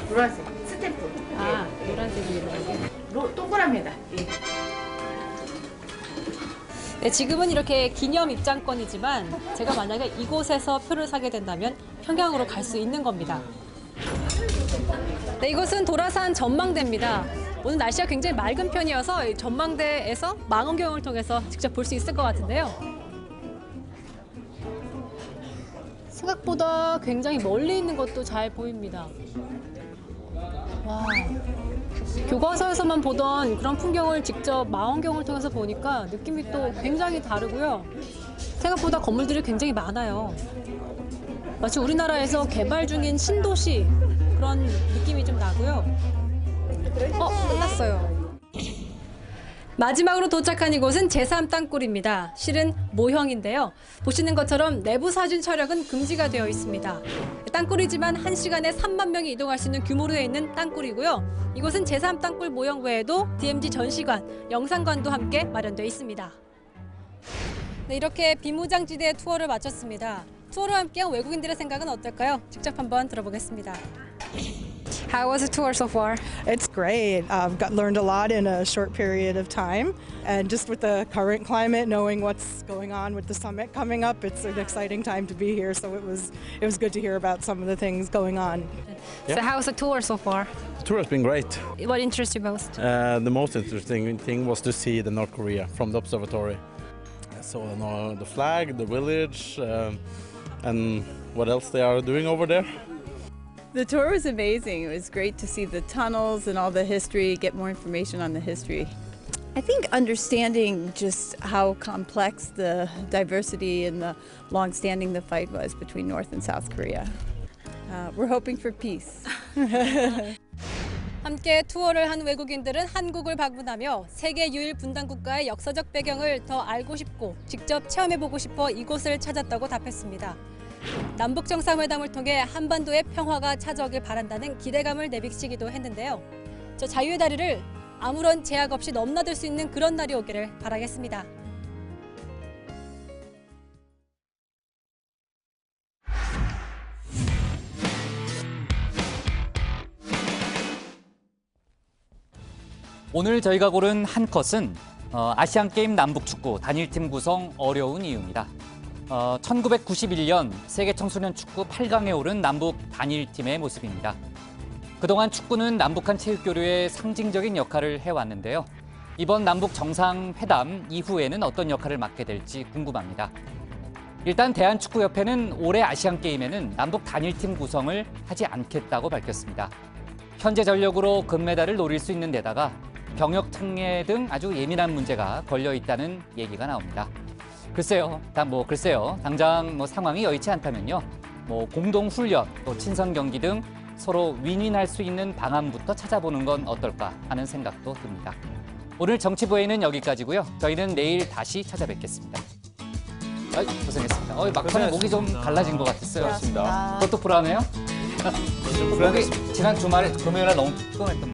노란색 스탬프. 아, 노란색이 위로 가게. 동그랍니다. 예. 네, 지금은 이렇게 기념 입장권이지만 제가 만약에 이곳에서 표를 사게 된다면 평양으로 갈 수 있는 겁니다. 네, 이곳은 도라산 전망대입니다. 오늘 날씨가 굉장히 맑은 편이어서 이 전망대에서 망원경을 통해서 직접 볼 수 있을 것 같은데요. 생각보다 굉장히 멀리 있는 것도 잘 보입니다. 와, 교과서에서만 보던 그런 풍경을 직접 망원경을 통해서 보니까 느낌이 또 굉장히 다르고요. 생각보다 건물들이 굉장히 많아요. 마치 우리나라에서 개발 중인 신도시 그런 느낌이 좀 나고요. 끝났어요. 마지막으로 도착한 이곳은 제3땅굴입니다. 실은 모형인데요. 보시는 것처럼 내부 사진 촬영은 금지가 되어 있습니다. 땅굴이지만 1시간에 3만 명이 이동할 수 있는 규모로 되어 있는 땅굴이고요. 이곳은 제3땅굴 모형 외에도 DMZ 전시관, 영상관도 함께 마련되어 있습니다. 네, 이렇게 비무장지대 투어를 마쳤습니다. 투어를 함께한 외국인들의 생각은 어떨까요? 직접 한번 들어보겠습니다. How was the tour so far? It's great. Learned a lot in a short period of time. And just with the current climate, knowing what's going on with the summit coming up, it's an exciting time to be here. So it was good to hear about some of the things going on. Yeah. So how was the tour so far? The tour has been great. What interests you most? The most interesting thing was to see the North Korea from the observatory. So the flag, the village, and what else they are doing over there. The tour was amazing. It was great to see the tunnels and all the history, get more information on the history. I think understanding just how complex the diversity and the long-standing the fight was between North and South Korea. We're hoping for peace. 함께 투어를 한 외국인들은 한국을 방문하며 세계 유일 분단 국가의 역사적 배경을 더 알고 싶고 직접 체험해보고 싶어 이곳을 찾았다고 답했습니다. 남북 정상회담을 통해 한반도의 평화가 찾아오길 바란다는 기대감을 내비치기도 했는데요. 저 자유의 다리를 아무런 제약 없이 넘나들 수 있는 그런 날이 오기를 바라겠습니다. 오늘 저희가 고른 한 컷은 아시안게임 남북축구 단일팀 구성 어려운 이유입니다. 1991년 세계 청소년 축구 8강에 오른 남북 단일팀의 모습입니다. 그동안 축구는 남북한 체육교류의 상징적인 역할을 해왔는데요. 이번 남북 정상회담 이후에는 어떤 역할을 맡게 될지 궁금합니다. 일단 대한축구협회는 올해 아시안게임에는 남북 단일팀 구성을 하지 않겠다고 밝혔습니다. 현재 전력으로 금메달을 노릴 수 있는 데다가 병역 특례 등 아주 예민한 문제가 걸려 있다는 얘기가 나옵니다. 글쎄요, 당장 상황이 여의치 않다면요, 공동 훈련, 또 친선 경기 등 서로 윈윈할 수 있는 방안부터 찾아보는 건 어떨까 하는 생각도 듭니다. 오늘 정치부회의는 여기까지고요. 저희는 내일 다시 찾아뵙겠습니다. 고생했습니다. 막판에 목이 좀 갈라진 것 같았어요. 그렇습니다. 그것도 불안해요? 목이 지난 주말에 금요일에 너무 피곤했던.